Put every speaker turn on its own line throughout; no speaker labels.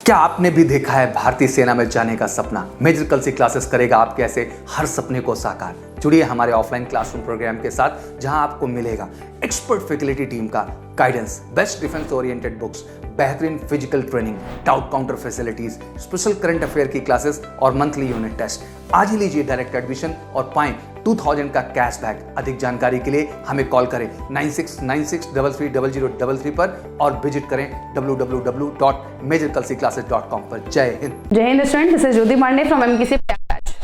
क्या आपने भी देखा है भारतीय सेना में जाने का सपना? मेजर कलसी क्लासेस करेगा आपके ऐसे हर सपने को साकार। जुड़िए हमारे ऑफलाइन क्लासरूम प्रोग्राम के साथ, जहां आपको मिलेगा एक्सपर्ट फैकल्टी टीम का guidance, best defence oriented books, बेहतरीन physical training, doubt counter facilities, special current affair की क्लासेस और मंथली यूनिट टेस्ट। आज ही लीजिए डायरेक्ट एडमिशन और पाएं 2000 का कैशबैक। अधिक जानकारी के लिए हमें कॉल करें 9696330033 पर और विजिट करें www.majorkalsiclasses.com पर। जय हिंद।
जय हिंद student, this is Jyoti Pandey from MKC Prayagraj.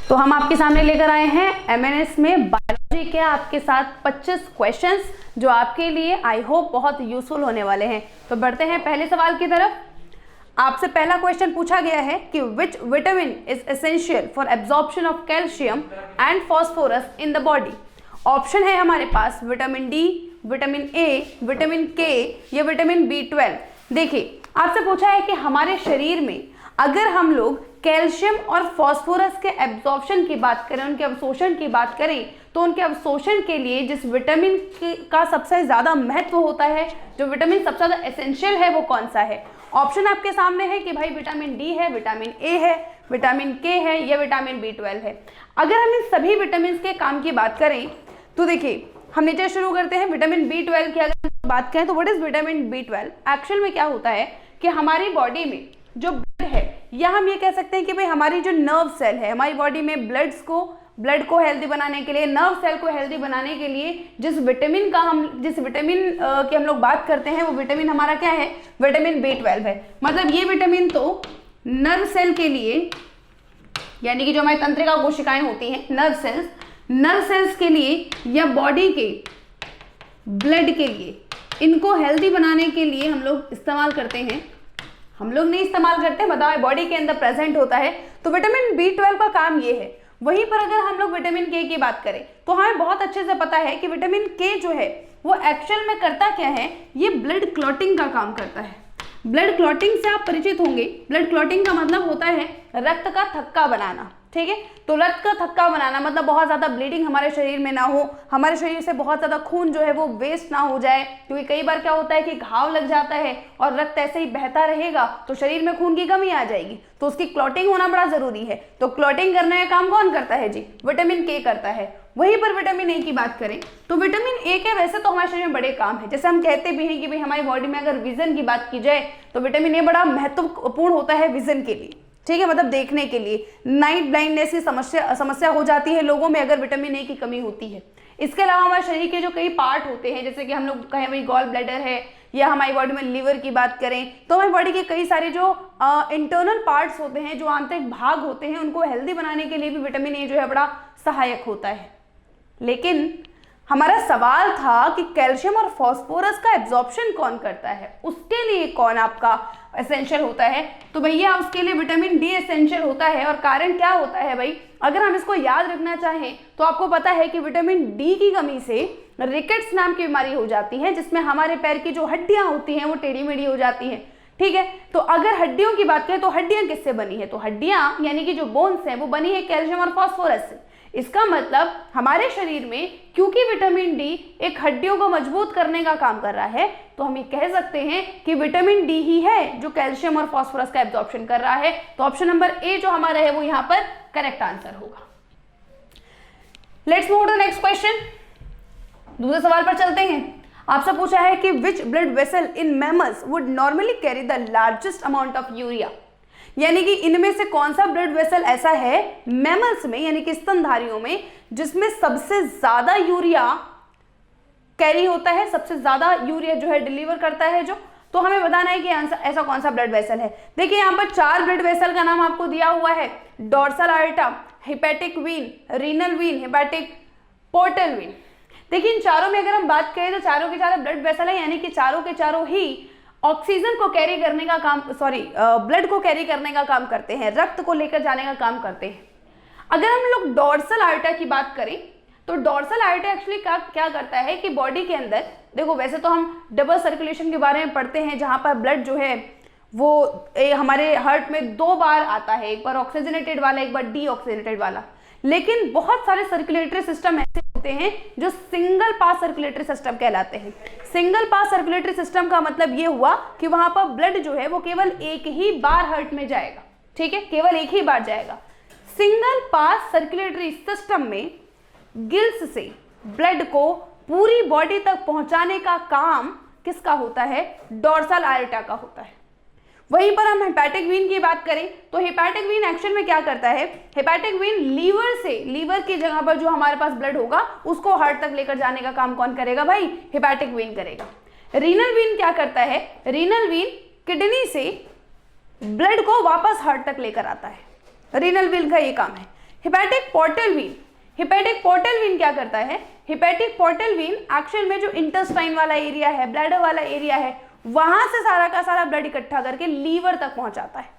तो हम आपके सामने लेकर आए हैं एमएनएस में बायोलॉजी के आपके साथ 25 क्वेश्चंस जो आपके लिए आई होप बहुत यूजफुल होने वाले हैं। तो बढ़ते हैं पहले सवाल की तरफ। आपसे पहला क्वेश्चन पूछा गया है कि which vitamin is essential for absorption of calcium and phosphorus in the body. Option है हमारे पास vitamin D, vitamin A, vitamin K या विटामिन B12। देखिए, आपसे पूछा है कि हमारे शरीर में अगर हम लोग कैल्शियम और फास्फोरस के एब्जॉर्प्शन की बात करें, उनके अवशोषण की बात करें, तो उनके अवशोषण के लिए जिस विटामिन का सबसे ज़्यादा महत्व होता है, जो विटामिन सबसे ज़्यादा एसेंशियल है, वो कौन सा है? ऑप्शन आपके सामने है कि भाई विटामिन डी है, विटामिन ए है, विटामिन के है या विटामिन B12 है। अगर हम इन सभी विटामिन के काम की बात करें तो देखिए, हम नीचे शुरू करते हैं। विटामिन B12 की अगर बात करें तो what is vitamin B12? Actual में क्या होता है कि हमारी बॉडी में जो ब्लड है, या हम ये कह सकते हैं कि भाई हमारी जो नर्व सेल है, हमारी बॉडी में ब्लड को हेल्दी बनाने के लिए, नर्व सेल को हेल्दी बनाने के लिए जिस विटामिन की हम लोग बात करते हैं, वो विटामिन हमारा क्या है? विटामिन B12 है। मतलब ये विटामिन तो नर्व सेल के लिए, यानी कि जो हमारी तंत्रिका कोशिकाएं होती हैं, नर्व सेल्स के लिए या बॉडी के ब्लड के लिए, इनको हेल्दी बनाने के लिए हम लोग इस्तेमाल करते हैं। हम लोग नहीं इस्तेमाल करते, बताओ, बॉडी के अंदर प्रेजेंट होता है। तो विटामिन B12 का काम ये है। वहीं पर अगर हम लोग विटामिन के की बात करें तो हमें बहुत अच्छे से पता है कि विटामिन के जो है वो एक्चुअल में करता क्या है? ये ब्लड क्लॉटिंग का काम करता है। ब्लड क्लॉटिंग से आप परिचित होंगे। ब्लड क्लॉटिंग का मतलब होता है रक्त का थक्का बनाना, ठीक है? तो रक्त का थक्का बनाना मतलब बहुत ज़्यादा ब्लीडिंग हमारे शरीर में ना हो, हमारे शरीर से बहुत ज़्यादा खून जो है वो वेस्ट ना हो जाए। क्योंकि कई बार क्या होता है कि घाव लग जाता है और रक्त ऐसे ही बहता रहेगा तो शरीर में खून की कमी आ जाएगी, तो उसकी क्लॉटिंग होना बड़ा ज़रूरी है। तो क्लॉटिंग करने का काम कौन करता है जी? विटामिन के करता है। वहीं पर विटामिन ए की बात करें तो विटामिन ए के वैसे तो हमारे शरीर में बड़े काम है। जैसे हम कहते भी हैं कि भाई हमारी बॉडी में अगर विजन की बात की जाए तो विटामिन ए बड़ा महत्वपूर्ण होता है विजन के लिए, ठीक है? मतलब देखने के लिए। नाइट ब्लाइंडनेस की समस्या हो जाती है लोगों में अगर विटामिन ए की कमी होती है। इसके अलावा हमारे शरीर के जो कई पार्ट होते हैं, जैसे कि हम लोग कहें भाई गॉल ब्लैडर है, या हमारी बॉडी में लीवर की बात करें, तो हमारी बॉडी के कई सारे जो इंटरनल पार्ट्स होते हैं, जो आंतरिक भाग होते हैं, उनको हेल्दी बनाने के लिए भी विटामिन ए जो है बड़ा सहायक होता है। लेकिन हमारा सवाल था कि कैल्शियम और फास्फोरस का एब्जॉर्प्शन कौन करता है, उसके लिए कौन आपका एसेंशियल होता है? तो भैया उसके लिए विटामिन डी एसेंशियल होता है। और कारण क्या होता है भाई? अगर हम इसको याद रखना चाहें तो आपको पता है कि विटामिन डी की कमी से रिकेट्स नाम की बीमारी हो जाती है, जिसमें हमारे पैर की जो हड्डियां होती हैं वो टेढ़ी मेढ़ी हो जाती हैं, ठीक है? तो अगर हड्डियों की बात करें तो हड्डियां किससे बनी है? तो हड्डियां यानी कि जो बोन्स हैं वो बनी है कैल्शियम और फास्फोरस से। इसका मतलब हमारे शरीर में क्योंकि विटामिन डी एक हड्डियों को मजबूत करने का काम कर रहा है, तो हम ये कह सकते हैं कि विटामिन डी ही है जो कैल्शियम और फास्फोरस का एब्जॉर्प्शन कर रहा है। तो ऑप्शन नंबर ए जो हमारा है वो यहाँ पर करेक्ट आंसर होगा। Let's move to next question. दूसरे सवाल पर चलते हैं। आपसे पूछा है कि which blood vessel in mammals would normally carry the largest amount of urea. यानी कि इनमें से कौन सा ब्लड वेसल ऐसा है मैमल्स में, यानी कि स्तनधारियों में, जिसमें सबसे ज्यादा यूरिया कैरी होता है, सबसे ज्यादा यूरिया जो है डिलीवर करता है जो। तो हमें बताना है कि ऐसा कौन सा ब्लड वेसल है। देखिए, यहाँ पर 4 ब्लड वेसल का नाम आपको दिया हुआ है। Dorsal aorta, hepatic vein, renal vein, hepatic portal vein. देखिए, इन चारों में अगर हम बात करें तो चारों के चारों ब्लड वेसल है, यानी कि चारों के चारों ही ऑक्सीजन को कैरी करने का काम, ब्लड को कैरी करने का काम करते हैं, रक्त को लेकर जाने का काम करते हैं। अगर हम लोग डॉर्सल आर्टा की बात करें तो डॉर्सल आर्टा एक्चुअली क्या करता है कि बॉडी के अंदर, देखो वैसे तो हम डबल सर्कुलेशन के बारे में पढ़ते हैं, जहां पर ब्लड जो है वो हमारे हार्ट में 2 बार आता है, एक बार ऑक्सीजनेटेड वाला, एक बार डीऑक्सीजनेटेड वाला। लेकिन बहुत सारे सर्कुलेटरी सिस्टम ऐसे होते हैं जो सिंगल पास सर्कुलेटरी सिस्टम कहलाते हैं। सिंगल पास सर्कुलेटरी सिस्टम का मतलब ये हुआ कि वहां पर ब्लड जो है वो केवल एक ही बार हार्ट में जाएगा, ठीक है, केवल एक ही बार जाएगा। सिंगल पास सर्कुलेटरी सिस्टम में गिल्स से ब्लड को पूरी बॉडी तक पहुंचाने का काम किसका होता है? डोर्सल आयोटा का होता है। वहीं पर हम हेपेटिक वेन की बात करें तो हेपेटिक वेन एक्शन में क्या करता है? हेपेटिक वेन लीवर से, लीवर की जगह पर जो हमारे पास ब्लड होगा उसको हार्ट तक लेकर जाने का काम कौन करेगा भाई? हेपेटिक वेन करेगा। रीनल वेन क्या करता है? रीनल वेन किडनी से ब्लड को वापस हार्ट तक लेकर आता है। रीनल वेन का ये काम है। Hepatic portal vein, hepatic portal vein क्या करता है? हेपेटिक पोर्टल वेन एक्शन में जो इंटेस्टाइन वाला एरिया है, ब्लैडर वाला एरिया है, वहां से सारा का सारा ब्लड इकट्ठा करके लीवर तक पहुंचाता है।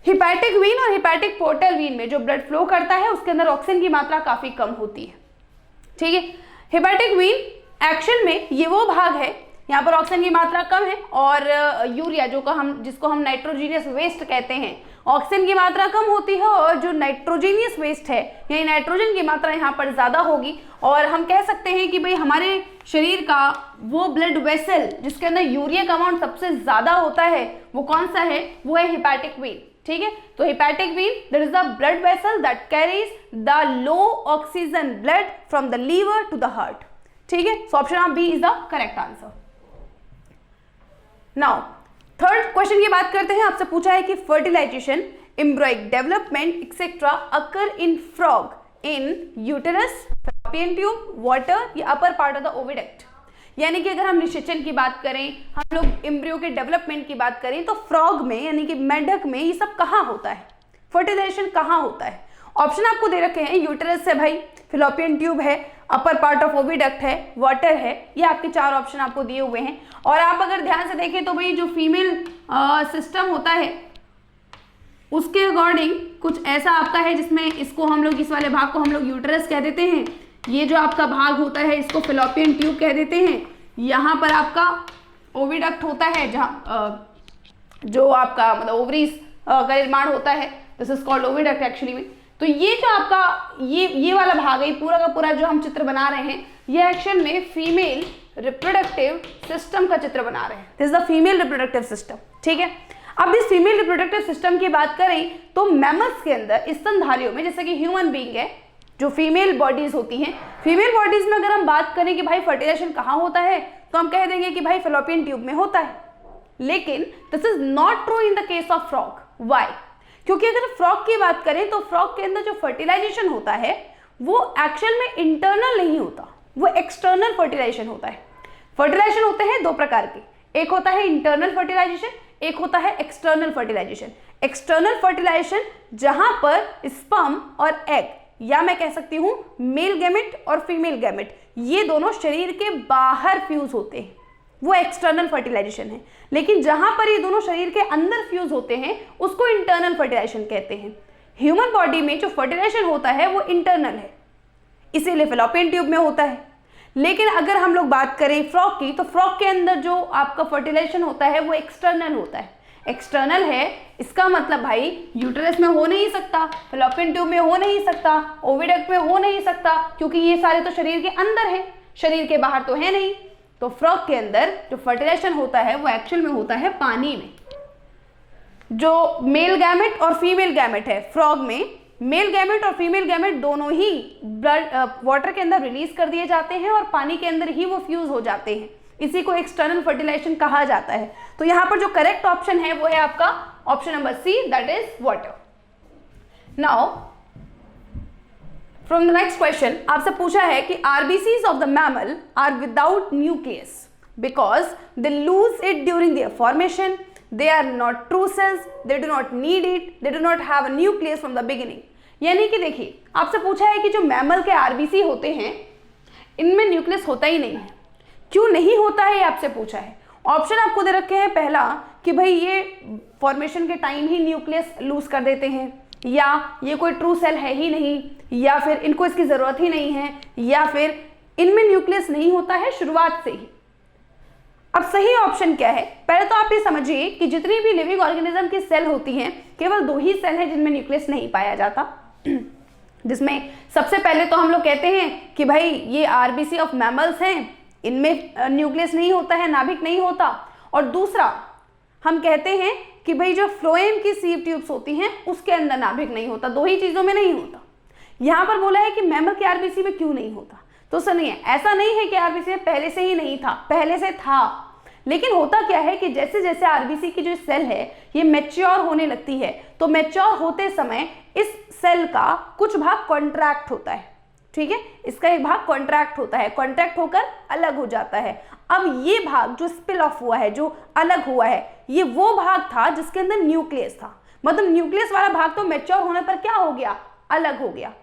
हेपेटिक वेन और हेपेटिक पोर्टल वेन में जो ब्लड फ्लो करता है उसके अंदर ऑक्सीजन की मात्रा काफी कम होती है, ठीक है। हेपेटिक वेन एक्शन में ये वो भाग है, यहाँ पर ऑक्सीजन की मात्रा कम है और यूरिया जिसको हम नाइट्रोजीनियस वेस्ट कहते हैं, ऑक्सीजन की मात्रा कम होती है और जो नाइट्रोजीनियस वेस्ट है यानी नाइट्रोजन की मात्रा यहाँ पर ज्यादा होगी। और हम कह सकते हैं कि भाई हमारे शरीर का वो ब्लड वेसल जिसके अंदर यूरिया का अमाउंट सबसे ज्यादा होता है वो कौन सा है? वो है हेपेटिक वेन, ठीक है। तो hepatic vein that is the blood vessel that carries the low oxygen blood from the liver to the heart, ठीक है। So option of B is the correct answer. Now third question की बात करते हैं। आपसे पूछा है कि fertilisation, embryonic development etcetera occur in frog in uterus, fallopian tube, water या upper part of the oviduct. यानी कि अगर हम निषेचन की बात करें, हम लोग एम्ब्रियो के डेवलपमेंट की बात करें तो फ्रॉग में यानी कि मेंढक में ये सब कहाँ होता है? फर्टिलाइजेशन कहाँ होता है? ऑप्शन आपको दे रखे हैं, यूटेरस है भाई, फैलोपियन ट्यूब है, अपर पार्ट ऑफ ओविडक्ट है, वाटर है। ये आपके चार ऑप्शन आपको दिए हुए हैं। और आप अगर ध्यान से देखें तो भाई जो फीमेल सिस्टम होता है उसके अकॉर्डिंग कुछ ऐसा आपका है जिसमें इसको हम लोग, इस वाले भाग को हम लोग यूटेरस कह देते हैं। ये जो आपका भाग होता है इसको फैलोपियन ट्यूब कह देते हैं। यहाँ पर आपका ओविडक्ट होता है जहाँ जो आपका मतलब ओवरीज का निर्माण होता है, this is called oviduct actually में। तो ये जो आपका ये वाला भाग है, पूरा का पूरा जो हम चित्र बना रहे हैं, ये एक्शन में फीमेल रिप्रोडक्टिव सिस्टम का चित्र बना रहे हैं। This is the female reproductive system, ठीक है। अब इस फीमेल रिप्रोडक्टिव सिस्टम की बात करें तो मैमल्स के अंदर स्तनधारियों में, जैसे कि ह्यूमन बीइंग है, जो फीमेल बॉडीज होती हैं, फीमेल बॉडीज में अगर हम बात करें कि भाई फर्टिलाइजेशन कहाँ होता है तो हम कह देंगे कि भाई फैलोपियन ट्यूब में होता है। लेकिन this is not true in the case of frog. Why? क्योंकि अगर फ्रॉग की बात करें तो फ्रॉग के अंदर जो फर्टिलाइजेशन होता है वो एक्चुअल में इंटरनल नहीं होता, वो एक्सटर्नल फर्टिलाइजेशन होता है। फर्टिलाइजेशन होते हैं दो प्रकार के, एक होता है इंटरनल फर्टिलाइजेशन, एक होता है एक्सटर्नल फर्टिलाइजेशन। एक्सटर्नल फर्टिलाइजेशन जहां पर स्पर्म और एग, या मैं कह सकती हूं मेल गैमेट और फीमेल गैमेट, ये दोनों शरीर के बाहर फ्यूज होते हैं, वो एक्सटर्नल फर्टिलाइजेशन है। लेकिन जहां पर ये दोनों शरीर के अंदर फ्यूज होते हैं उसको इंटरनल फर्टिलाइजेशन कहते हैं। ह्यूमन बॉडी में जो फर्टिलाइजेशन होता है वो इंटरनल है, इसीलिए फैलोपियन ट्यूब में होता है। लेकिन अगर हम लोग बात करें फ्रॉग की तो फ्रॉग के अंदर जो आपका फर्टिलाइजेशन होता है वो एक्सटर्नल होता है। एक्सटर्नल है इसका मतलब भाई यूटेरस में हो नहीं सकता, फैलोपियन ट्यूब में हो नहीं सकता, ओविडक्ट में हो नहीं सकता, क्योंकि ये सारे तो शरीर के अंदर है, शरीर के बाहर तो है नहीं। तो फ्रॉग के अंदर जो फर्टिलाइजेशन होता है वो एक्चुअल में होता है पानी में। जो मेल गैमेट और फीमेल गैमेट है फ्रॉग में, मेल गैमेट और फीमेल गैमेट दोनों ही ब्लड वाटर के अंदर रिलीज कर दिए जाते हैं और पानी के अंदर ही वो फ्यूज हो जाते हैं। इसी को एक्सटर्नल फर्टिलाइजेशन कहा जाता है। तो यहाँ पर जो करेक्ट ऑप्शन है वो है आपका option number C, that is water. Now from the next question आपसे पूछा है कि RBCs of the mammal are without nucleus because they lose it during their formation, they are not true cells, they do not need it, they do not have a nucleus from the beginning। यानी कि देखिए आपसे पूछा है कि जो mammal के RBC होते हैं इनमें न्यूक्लियस होता ही नहीं है। क्यों नहीं होता है ये आपसे पूछा है। ऑप्शन आपको दे रखे हैं, पहला कि भाई ये फॉर्मेशन के टाइम ही न्यूक्लियस लूज कर देते हैं, या ये कोई ट्रू सेल है ही नहीं, या फिर इनको इसकी जरूरत ही नहीं है, या फिर इनमें न्यूक्लियस नहीं होता है शुरुआत से ही। अब सही ऑप्शन क्या है? पहले तो आप ये समझिए कि जितनी भी लिविंग ऑर्गेनिज्म की सेल होती हैं केवल दो ही सेल है जिनमें न्यूक्लियस नहीं पाया जाता। जिसमें सबसे पहले तो हम लोग कहते हैं कि भाई ये आरबीसी ऑफ मैमल्स हैं, इनमें न्यूक्लियस नहीं होता है, नाभिक नहीं होता। और दूसरा हम कहते हैं कि भाई जो फ्लोएम की सीव ट्यूब्स होती हैं उसके अंदर नाभिक नहीं होता, दो ही चीजों में नहीं होता। यहाँ पर बोला है कि मैमल के आरबीसी में क्यों नहीं होता, तो सुनिए, ऐसा नहीं है कि आरबीसी में पहले से ही नहीं था, पहले से था, लेकिन होता क्या है कि जैसे जैसे आरबीसी की जो सेल है ये मैच्योर होने लगती है, तो मैच्योर होते समय इस सेल का कुछ भाग कॉन्ट्रैक्ट होता है, ठीक है, इसका एक भाग कॉन्ट्रैक्ट होता है, कॉन्ट्रैक्ट होकर अलग हो जाता है। अब ये भाग जो स्पिल ऑफ हुआ है, जो अलग हुआ है, ये वो भाग था जिसके अंदर न्यूक्लियस था, मतलब न्यूक्लियस वाला भाग तो मैच्योर होने पर क्या हो गया, अलग हो गया।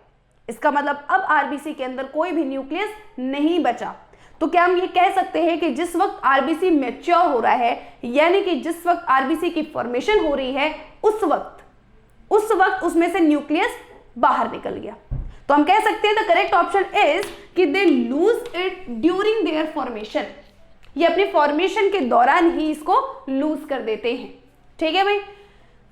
इसका मतलब अब आरबीसी के अंदर कोई भी न्यूक्लियस नहीं बचा। तो क्या हम ये कह सकते हैं कि जिस वक्त आरबीसी मैच्योर हो रहा है, यानी कि जिस वक्त आरबीसी की फॉर्मेशन हो रही है, उस वक्त उसमें से न्यूक्लियस बाहर निकल गया। तो हम कह सकते हैं द करेक्ट ऑप्शन इज कि दे lose it during their formation, ये अपनी फॉर्मेशन के दौरान ही इसको लूज कर देते हैं, ठीक है भाई।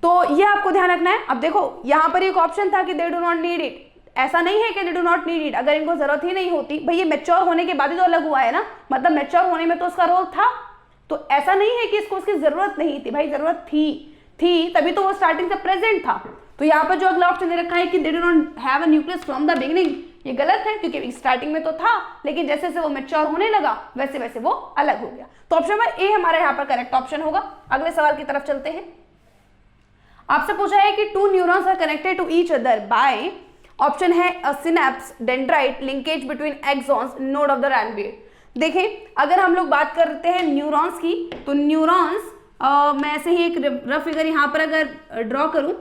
तो ये आपको ध्यान रखना है। अब देखो यहाँ पर एक ऑप्शन था कि they do not need it, ऐसा नहीं है कि they do not need it, अगर इनको जरूरत ही नहीं होती, भाई ये मैच्योर होने के बाद ही तो अलग हुआ है ना, मतलब मैच्योर होने में तो उसका रोल था, तो ऐसा नहीं है कि इसको उसकी जरूरत नहीं थी, भाई जरूरत थी तभी तो वो स्टार्टिंग से प्रेजेंट था। तो यहाँ पर जो अगला ऑप्शन दे रखा है कि they do not have a nucleus from the beginning, ये गलत है, क्योंकि स्टार्टिंग में तो था, लेकिन जैसे जैसे वो मैच्योर होने लगा वैसे वैसे वो अलग हो गया। तो ऑप्शन नंबर ए हमारा यहाँ पर करेक्ट ऑप्शन होगा। अगले सवाल की तरफ चलते हैं। आपसे पूछा है कि two neurons are connected to each other by, option है a synapse, dendrite, linkage between axons, node of the Ranvier. देखें, अगर हम लोग बात करते हैं न्यूरॉन्स की, तो न्यूरॉन्स मैं ऐसे ही एक रफ फिगर यहाँ पर अगर ड्रॉ करूं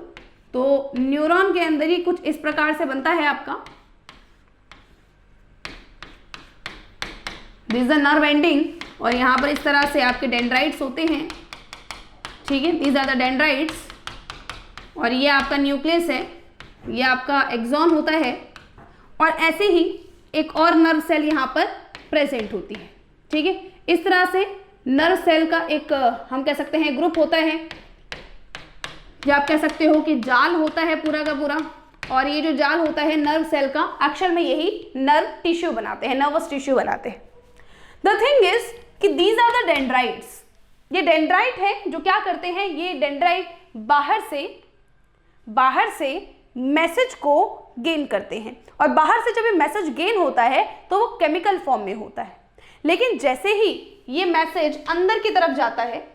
तो न्यूरॉन के अंदर ही कुछ इस प्रकार से बनता है आपका, this is the nerve ending, और यहाँ पर इस तरह से आपके डेंड्राइट्स होते हैं, ठीक है, दीज आर द डेंड्राइट्स, और ये आपका न्यूक्लियस है, ये आपका एक्सॉन होता है, और ऐसे ही एक और नर्व सेल यहाँ पर प्रेजेंट होती है, ठीक है। इस तरह से नर्व सेल का एक हम कह सकते हैं ग्रुप होता है, या आप कह सकते हो कि जाल होता है पूरा का पूरा, और ये जो जाल होता है नर्व सेल का, एक्चुअल में यही नर्व टिश्यू बनाते हैं, नर्वस टिश्यू बनाते हैं। द थिंग इज कि दीज आर द डेंड्राइट्स, ये डेंड्राइट है जो क्या करते हैं, ये डेंड्राइट बाहर से मैसेज को गेन करते हैं, और बाहर से जब ये मैसेज गेन होता है तो वो केमिकल फॉर्म में होता है, लेकिन जैसे ही ये मैसेज अंदर की तरफ जाता है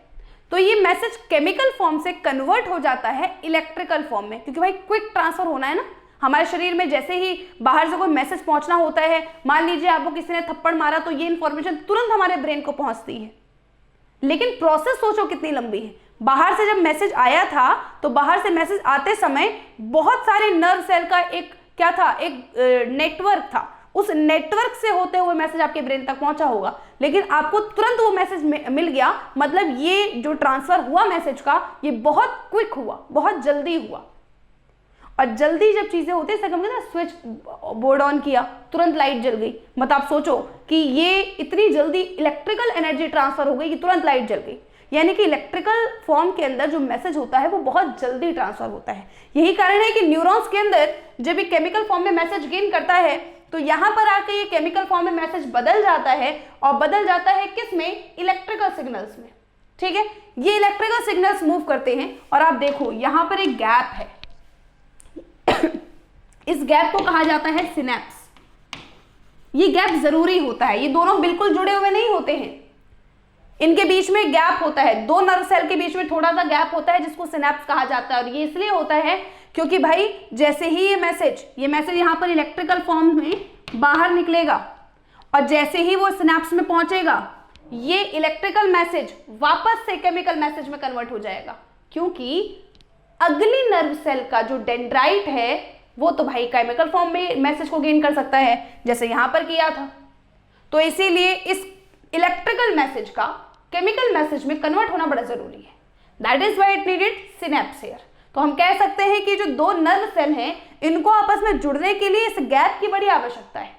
तो ये मैसेज केमिकल फॉर्म से कन्वर्ट हो जाता है इलेक्ट्रिकल फॉर्म में, क्योंकि भाई क्विक ट्रांसफर होना है ना हमारे शरीर में। जैसे ही बाहर से कोई मैसेज पहुंचना होता है, मान लीजिए आपको किसी ने थप्पड़ मारा, तो ये इंफॉर्मेशन तुरंत हमारे ब्रेन को पहुंचती है, लेकिन प्रोसेस सोचो कितनी लंबी है। बाहर से जब मैसेज आया था तो बाहर से मैसेज आते समय बहुत सारे नर्व सेल का एक क्या था, एक नेटवर्क था, उस नेटवर्क से होते हुए मैसेज आपके ब्रेन तक पहुंचा होगा, लेकिन आपको तुरंत वो मैसेज मिल गया, मतलब ये जो ट्रांसफर हुआ मैसेज का, ये बहुत क्विक हुआ, बहुत जल्दी हुआ। और जल्दी जब चीजें होती है, हम कहते हैं स्विच बोर्ड ऑन किया, तुरंत लाइट जल गई, मतलब आप सोचो कि ये इतनी जल्दी इलेक्ट्रिकल एनर्जी ट्रांसफर हो गई कि तुरंत लाइट जल गई, यानी कि इलेक्ट्रिकल फॉर्म के अंदर जो मैसेज होता है वो बहुत जल्दी ट्रांसफर होता है। यही कारण है कि न्यूरॉन्स के अंदर जब ये केमिकल फॉर्म में मैसेज गेन करता है तो यहाँ पर आके ये केमिकल फॉर्म में मैसेज बदल जाता है, और बदल जाता है किस में, इलेक्ट्रिकल सिग्नल्स में, ठीक है। ये इलेक्ट्रिकल सिग्नल्स मूव करते हैं, और आप देखो यहाँ पर एक गैप है इस गैप को कहा जाता है सिनेप्स। ये गैप जरूरी होता है, ये दोनों बिल्कुल जुड़े हुए नहीं होते हैं, इनके बीच में गैप होता है, दो नर्व सेल के बीच में थोड़ा सा गैप होता है जिसको सिनेप्स कहा जाता है। और ये इसलिए होता है क्योंकि भाई जैसे ही ये मैसेज यहाँ पर इलेक्ट्रिकल फॉर्म में बाहर निकलेगा, और जैसे ही वो सिनेप्स में पहुंचेगा, ये इलेक्ट्रिकल मैसेज वापस से केमिकल मैसेज में कन्वर्ट हो जाएगा, क्योंकि अगली नर्व सेल का जो डेंड्राइट है वो तो भाई केमिकल फॉर्म में मैसेज को गेन कर सकता है, जैसे यहां पर किया था। तो इसीलिए इस इलेक्ट्रिकल मैसेज का केमिकल मैसेज में कन्वर्ट होना बड़ा जरूरी है, that is why it needed synapse here. तो हम कह सकते हैं कि जो दो नर्व सेल हैं इनको आपस में जुड़ने के लिए इस गैप की बड़ी आवश्यकता है,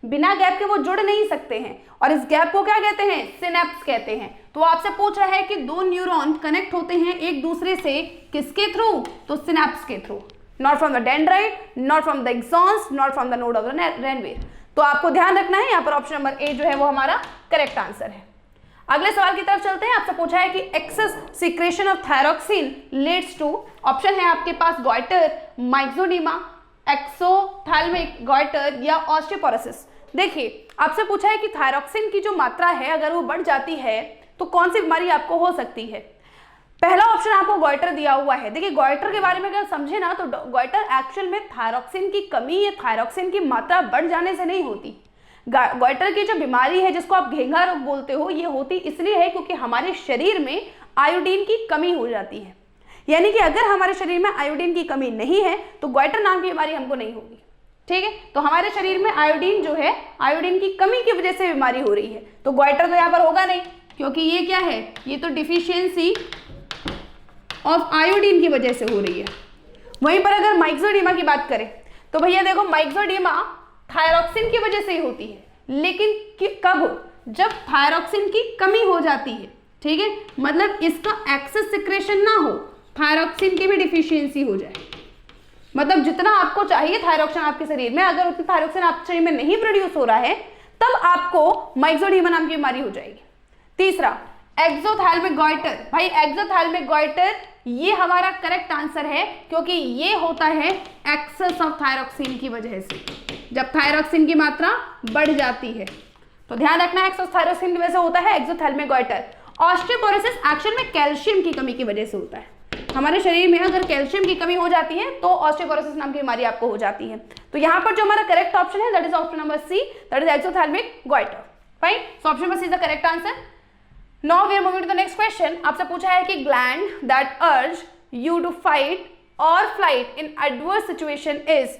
बिना गैप के वो जुड़ नहीं सकते हैं, और इस गैप को क्या कहते हैं, सिनेप्स कहते हैं। तो आपसे पूछा है कि दो न्यूरॉन कनेक्ट होते हैं एक दूसरे से किसके थ्रू, तो सिनेप्स के through. Not from the dendrite, not from the axons, not from the node of the Ranvier. तो आपको ध्यान रखना है, यहाँ पर ऑप्शन नंबर ए जो है वो हमारा करेक्ट आंसर है। अगले सवाल की तरफ चलते हैं। आपसे पूछा है कि excess secretion of thyroxine leads to, option है आपके पास गॉइटर, माइक्सोडीमा, एक्सोथैल्मिक गॉइटर या ऑस्टियोपोरोसिस। देखिए आपसे पूछा है कि थायरॉक्सिन की जो मात्रा है अगर वो बढ़ जाती है तो कौन सी बीमारी आपको हो सकती है। पहला ऑप्शन आपको गॉइटर दिया हुआ है। देखिए गॉइटर के बारे में अगर समझे ना तो गॉइटर एक्चुअल में थायरॉक्सिन की कमी या थायरॉक्सिन की मात्रा बढ़ जाने से नहीं होती। गॉइटर की जो बीमारी है जिसको आप घेंघा रोग बोलते हो, ये होती इसलिए है क्योंकि हमारे शरीर में आयोडीन की कमी हो जाती है। यानी कि अगर हमारे शरीर में आयोडीन की कमी नहीं है तो गॉइटर नाम की बीमारी हमको नहीं होगी। ठीक है, तो हमारे शरीर में आयोडीन जो है, आयोडीन की कमी की वजह से बीमारी हो रही है, तो गॉइटर तो यहाँ पर होगा नहीं, क्योंकि ये क्या है, ये तो डिफिशियंसी ऑफ आयोडीन की वजह से हो रही है। वहीं पर अगर माइक्सोडीमा की बात करें तो भैया देखो माइक्सोडीमा थायरॉक्सिन की वजह से ही होती है, लेकिन कब हो, जब थायरॉक्सिन की कमी हो जाती है। ठीक है, मतलब इसका एक्सेस सिक्रेशन ना हो, थायरॉक्सिन की भी डिफिशियंसी हो जाए, मतलब जितना आपको चाहिए थायरॉक्सिन आपके शरीर में, अगर उतना थायरॉक्सिन आपके शरीर में नहीं प्रोड्यूस हो रहा है तब आपको माइक्सोडीमा नाम की बीमारी हो जाएगी। तीसरा एक्सोथैल्मिक गॉइटर। भाई एक्सोथैल्मिक गॉइटर ये हमारा करेक्ट आंसर है, क्योंकि ये होता है एक्सेस ऑफ थायरॉक्सिन की वजह से, जब थायरॉक्सिन की मात्रा बढ़ जाती है। तो ध्यान रखना, एक्सेस थायरॉक्सिन की वजह से होता है एक्सोथैल्मिक गॉइटर। ऑस्टियोपोरोसिस एक्चुअल में कैल्शियम की कमी की वजह से होता है। हमारे शरीर में अगर कैल्शियम की कमी हो जाती है तो ऑस्टियोपोरोसिस नाम की बीमारी आपको हो जाती है। तो यहाँ पर जो हमारा करेक्ट ऑप्शन है that is option number C, that is exophthalmic goitre. Fine, so option number C is the correct answer. Now we are moving to the next question. आपसे पूछा है कि gland that urge you to fight और flight in adverse situation is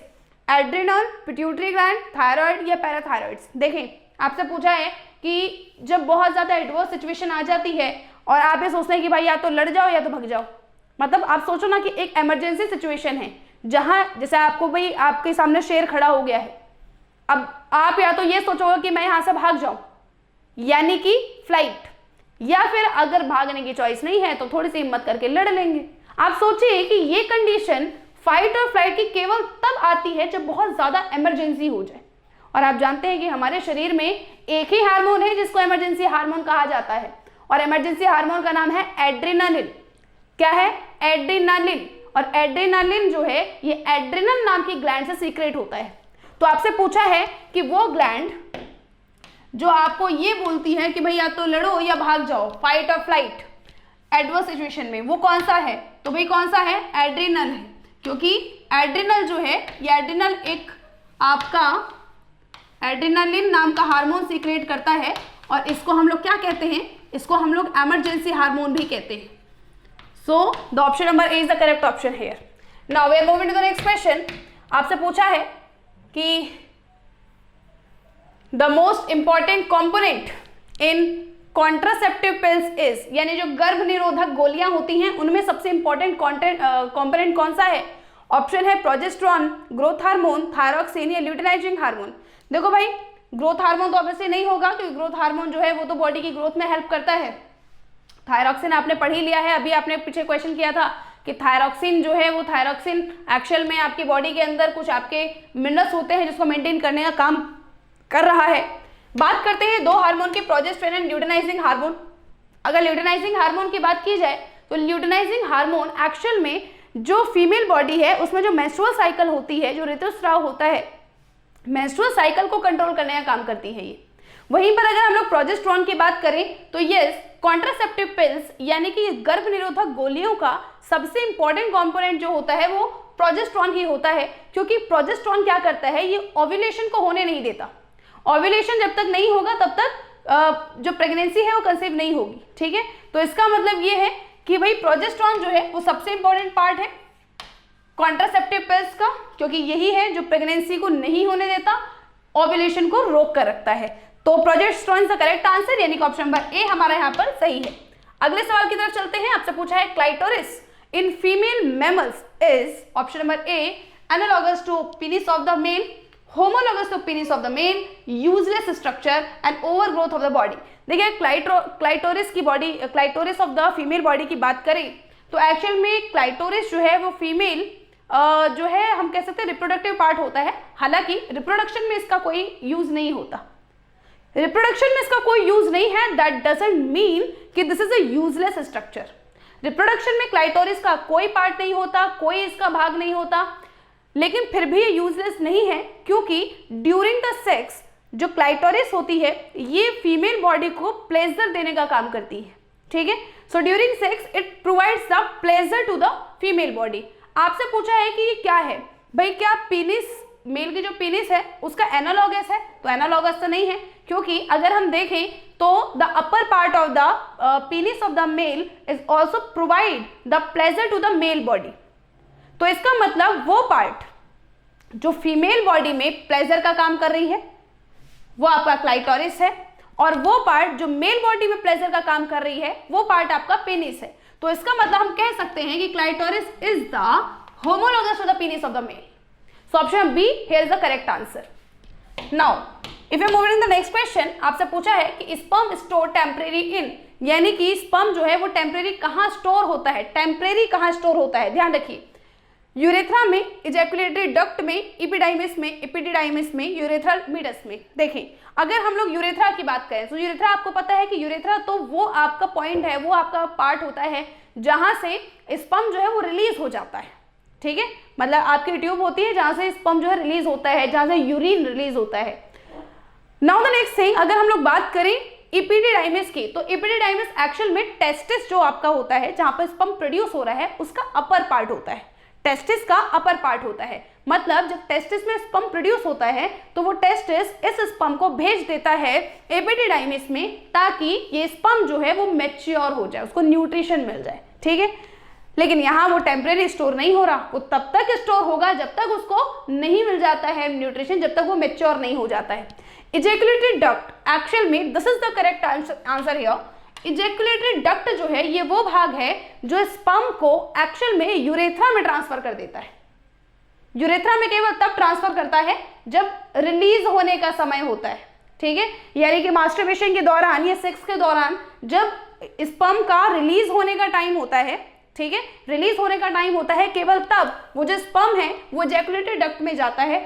adrenal, pituitary gland, thyroid या parathyroids. देखें आपसे पूछा है कि जब बहुत ज्यादा एडवर्स सिचुएशन आ जाती है और आप ये सोचते हैं कि भाई या तो लड़ जाओ या तो भाग जाओ, मतलब आप सोचो ना कि एक इमरजेंसी सिचुएशन है जहां जैसे आपको भाई आपके सामने शेर खड़ा हो गया है, अब आप या तो ये सोचोगे कि मैं यहां से भाग जाऊं यानी कि फ्लाइट, या फिर अगर भागने की चॉइस नहीं है तो थोड़ी सी हिम्मत करके लड़ लेंगे। आप सोचिए कि ये कंडीशन फाइट और फ्लाइट की केवल तब आती है जब बहुत ज्यादा इमरजेंसी हो जाए, और आप जानते हैं कि हमारे शरीर में एक ही हार्मोन है जिसको इमरजेंसी हार्मोन कहा जाता है, और इमरजेंसी हार्मोन का नाम है एड्रेनालिन। क्या है? एड्रेनालिन। और एड्रेनालिन जो है ये एड्रेनल नाम की ग्लैंड से सीक्रेट होता है। तो आपसे पूछा है कि वो ग्लैंड जो आपको ये बोलती है कि भाई या तो लड़ो या भाग जाओ, फाइट और फ्लाइट एडवर्स सिचुएशन में, वो कौन सा है? तो भाई कौन सा है? एड्रेनल है, क्योंकि एड्रेनल जो है ये एड्रेनल एक आपका एड्रेनालिन नाम का हार्मोन सीक्रेट करता है, और इसको हम लोग क्या कहते हैं? इसको हम लोग इमरजेंसी हार्मोन भी कहते हैं। So the option number A is the correct option here. Now we are moving to the next question. आपसे पूछा है कि the most important component in contraceptive pills is, यानी जो गर्भ निरोधक गोलियां होती हैं उनमें सबसे इंपॉर्टेंट कॉम्पोनेंट कौन सा है? ऑप्शन है प्रोजेस्टेरॉन, ग्रोथ हार्मोन, थायरॉक्सिन या ल्यूटिनाइजिंग हार्मोन। देखो भाई ग्रोथ हार्मोन तो ऑब्वियसली नहीं होगा, क्योंकि ग्रोथ हार्मोन जो है वो तो बॉडी की ग्रोथ में हेल्प करता है। थायरॉक्सिन आपने पढ़ ही लिया है, अभी आपने पीछे क्वेश्चन किया था कि थायरॉक्सिन जो है वो थायरॉक्सिन एक्चुअल में आपकी बॉडी के अंदर कुछ आपके मिनरल्स होते हैं जिसको मेंटेन करने का काम कर रहा है। बात करते हैं दो हार्मोन के, प्रोजेस्टेरॉन एंड ल्यूटिनाइजिंग हार्मोन। अगर ल्यूटिनाइजिंग हार्मोन की बात की जाए तो ल्यूटिनाइजिंग हार्मोन एक्चुअल में जो फीमेल बॉडी है उसमें जो मेंस्ट्रुअल साइकिल होती है, जो ऋतुस्राव होता है, मेंस्ट्रुअल साइकिल को कंट्रोल करने का काम करती है ये। वहीं पर अगर हम लोग प्रोजेस्टेरॉन की बात करें तो यस, कॉन्ट्रासेप्टिव पिल्स यानी कि गर्भ निरोधक गोलियों का सबसे इंपॉर्टेंट कंपोनेंट जो होता है वो प्रोजेस्टेरॉन ही होता है, क्योंकि प्रोजेस्टेरॉन क्या करता है, ये ओव्यूलेशन को होने नहीं देता। ओव्यूलेशन जब तक नहीं होगा तब तक जो प्रेगनेंसी है वो कंसीव नहीं होगी। ठीक है, तो इसका मतलब ये है कि भाई प्रोजेस्टेरॉन जो है वो सबसे इंपॉर्टेंट पार्ट है कॉन्ट्रासेप्टिव पिल्स का, क्योंकि यही है जो प्रेगनेंसी को नहीं होने देता, ओव्यूलेशन को रोक कर रखता है। तो progesterone is the correct answer, यानी कि ऑप्शन नंबर ए हमारा यहाँ पर सही है। अगले सवाल की तरफ चलते हैं। आपसे पूछा है clitoris in female mammals is, option number A analogous to penis of the male, homologous to penis of the male, useless structure and overgrowth of the body। देखिए क्लाइटोरिस की body, clitoris of the female body की बात करें तो actual में clitoris जो है वो फीमेल जो है हम कह सकते हैं रिप्रोडक्टिव पार्ट होता है, हालांकि रिप्रोडक्शन में इसका कोई यूज नहीं होता। रिप्रोडक्शन में इसका कोई यूज नहीं है, दैट डजंट मीन कि this is a useless structure. Reproduction में क्लाइटोरिस का कोई पार्ट नहीं होता, कोई इसका भाग नहीं होता, लेकिन फिर भी ये यूजलेस नहीं है, क्योंकि ड्यूरिंग द सेक्स जो क्लाइटोरिस होती है ये फीमेल बॉडी को प्लेजर देने का काम करती है, ठीक है। So during sex it provides the pleasure to the female body. आपसे पूछा है कि ये क्या है भाई, क्या पीनिस, मेल की जो पीनिस है उसका एनालॉगस है, तो एनालॉगस तो नहीं है, क्योंकि अगर हम देखें तो the upper part of the penis of the male is also provide the pleasure to the male body. तो इसका मतलब वो पार्ट जो फीमेल बॉडी में प्लेजर का काम कर रही है वो आपका क्लाइटोरिस है, और वो पार्ट जो मेल बॉडी में प्लेजर का काम कर रही है वो पार्ट आपका पेनिस है। तो इसका मतलब हम कह सकते हैं कि clitoris is the homologous to the penis of the male. So option B here is the correct answer. Now if you move in the next question, आपसे पूछा है कि स्पर्म स्टोर टेम्परेरी इन, यानी कि स्पर्म जो है वो टेम्परेरी कहां स्टोर होता है, टेम्परेरी कहां स्टोर होता है। ध्यान रखिए, यूरेथ्रा में, इजैकुलेटरी डक्ट में, एपिडाइमिस में, एपिडिडाइमिस में, यूरेथ्रल मीडस में। देखें, अगर हम लोग यूरेथ्रा की बात करें तो यूरेथ्रा आपको पता है कि यूरेथ्रा तो वो आपका पॉइंट है, वो आपका पार्ट होता है जहां से स्पर्म जो है वो रिलीज हो जाता है, ठीक है। मतलब आपकी ट्यूब होती है जहां से स्पर्म जो है रिलीज होता है, जहां से यूरिन रिलीज होता है। नाउ द नेक्स्ट थिंग, अगर हम लोग बात करें एपिडिडाइमिस की, तो एपिडिडाइमिस एक्चुअल में टेस्टिस जो आपका होता है जहां पर स्पर्म प्रोड्यूस हो रहा है उसका अपर पार्ट होता है, टेस्टिस का अपर पार्ट होता है। मतलब जब टेस्टिस में स्पर्म प्रोड्यूस होता है तो वो टेस्टिस इस स्पर्म को भेज देता है एपिडिडाइमिस में, ताकि ये स्पर्म जो है वो मैच्योर हो जाए, उसको न्यूट्रिशन मिल जाए, ठीक है। लेकिन यहाँ वो टेम्परेरी स्टोर नहीं हो रहा, वो तब तक स्टोर होगा जब तक उसको नहीं मिल जाता है न्यूट्रिशन, जब तक वो मैच्योर नहीं हो जाता है। इजैकुलेटरी डक्ट एक्चुअल में, this is the correct answer here, ejaculatory duct जो है ये वो भाग है जो स्पर्म को एक्चुअल में यूरेथ्रा में ट्रांसफर कर देता है। यूरेथ्रा में केवल तब ट्रांसफर करता है जब रिलीज होने का समय होता है, ठीक है, यानी कि मास्टरबेशन के दौरान या सेक्स के दौरान जब स्पर्म का रिलीज होने का टाइम होता है, ठीक है, रिलीज होने का टाइम होता है, केवल तब वो जो स्पर्म है वो इजैकुलेटरी डक्ट में जाता है,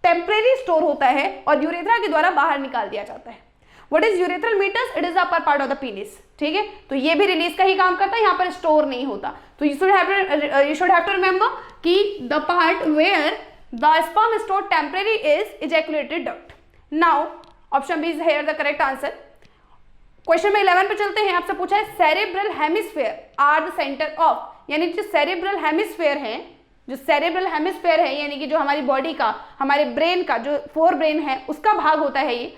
टेम्परेरी स्टोर होता है और यूरेथ्रा के द्वारा बाहर निकाल दिया जाता है। What is urethral meatus? It is the upper part of the penis. ठीक है, तो ये भी रिलीज का ही काम करता है, यहाँ पर स्टोर नहीं होता। तो you should have to remember कि the part where the sperm stored temporary is ejaculatory duct. Now option B is here the correct answer. Question में 11 पे चलते हैं। आपसे पूछा है cerebral hemisphere are the centre of, यानी जो सेरेब्रल हेमिस्फेयर है, जो सेरेब्रल हेमिस्फेयर है यानी कि जो हमारी बॉडी का, हमारे ब्रेन का जो फोर ब्रेन है उसका भाग होता है ये,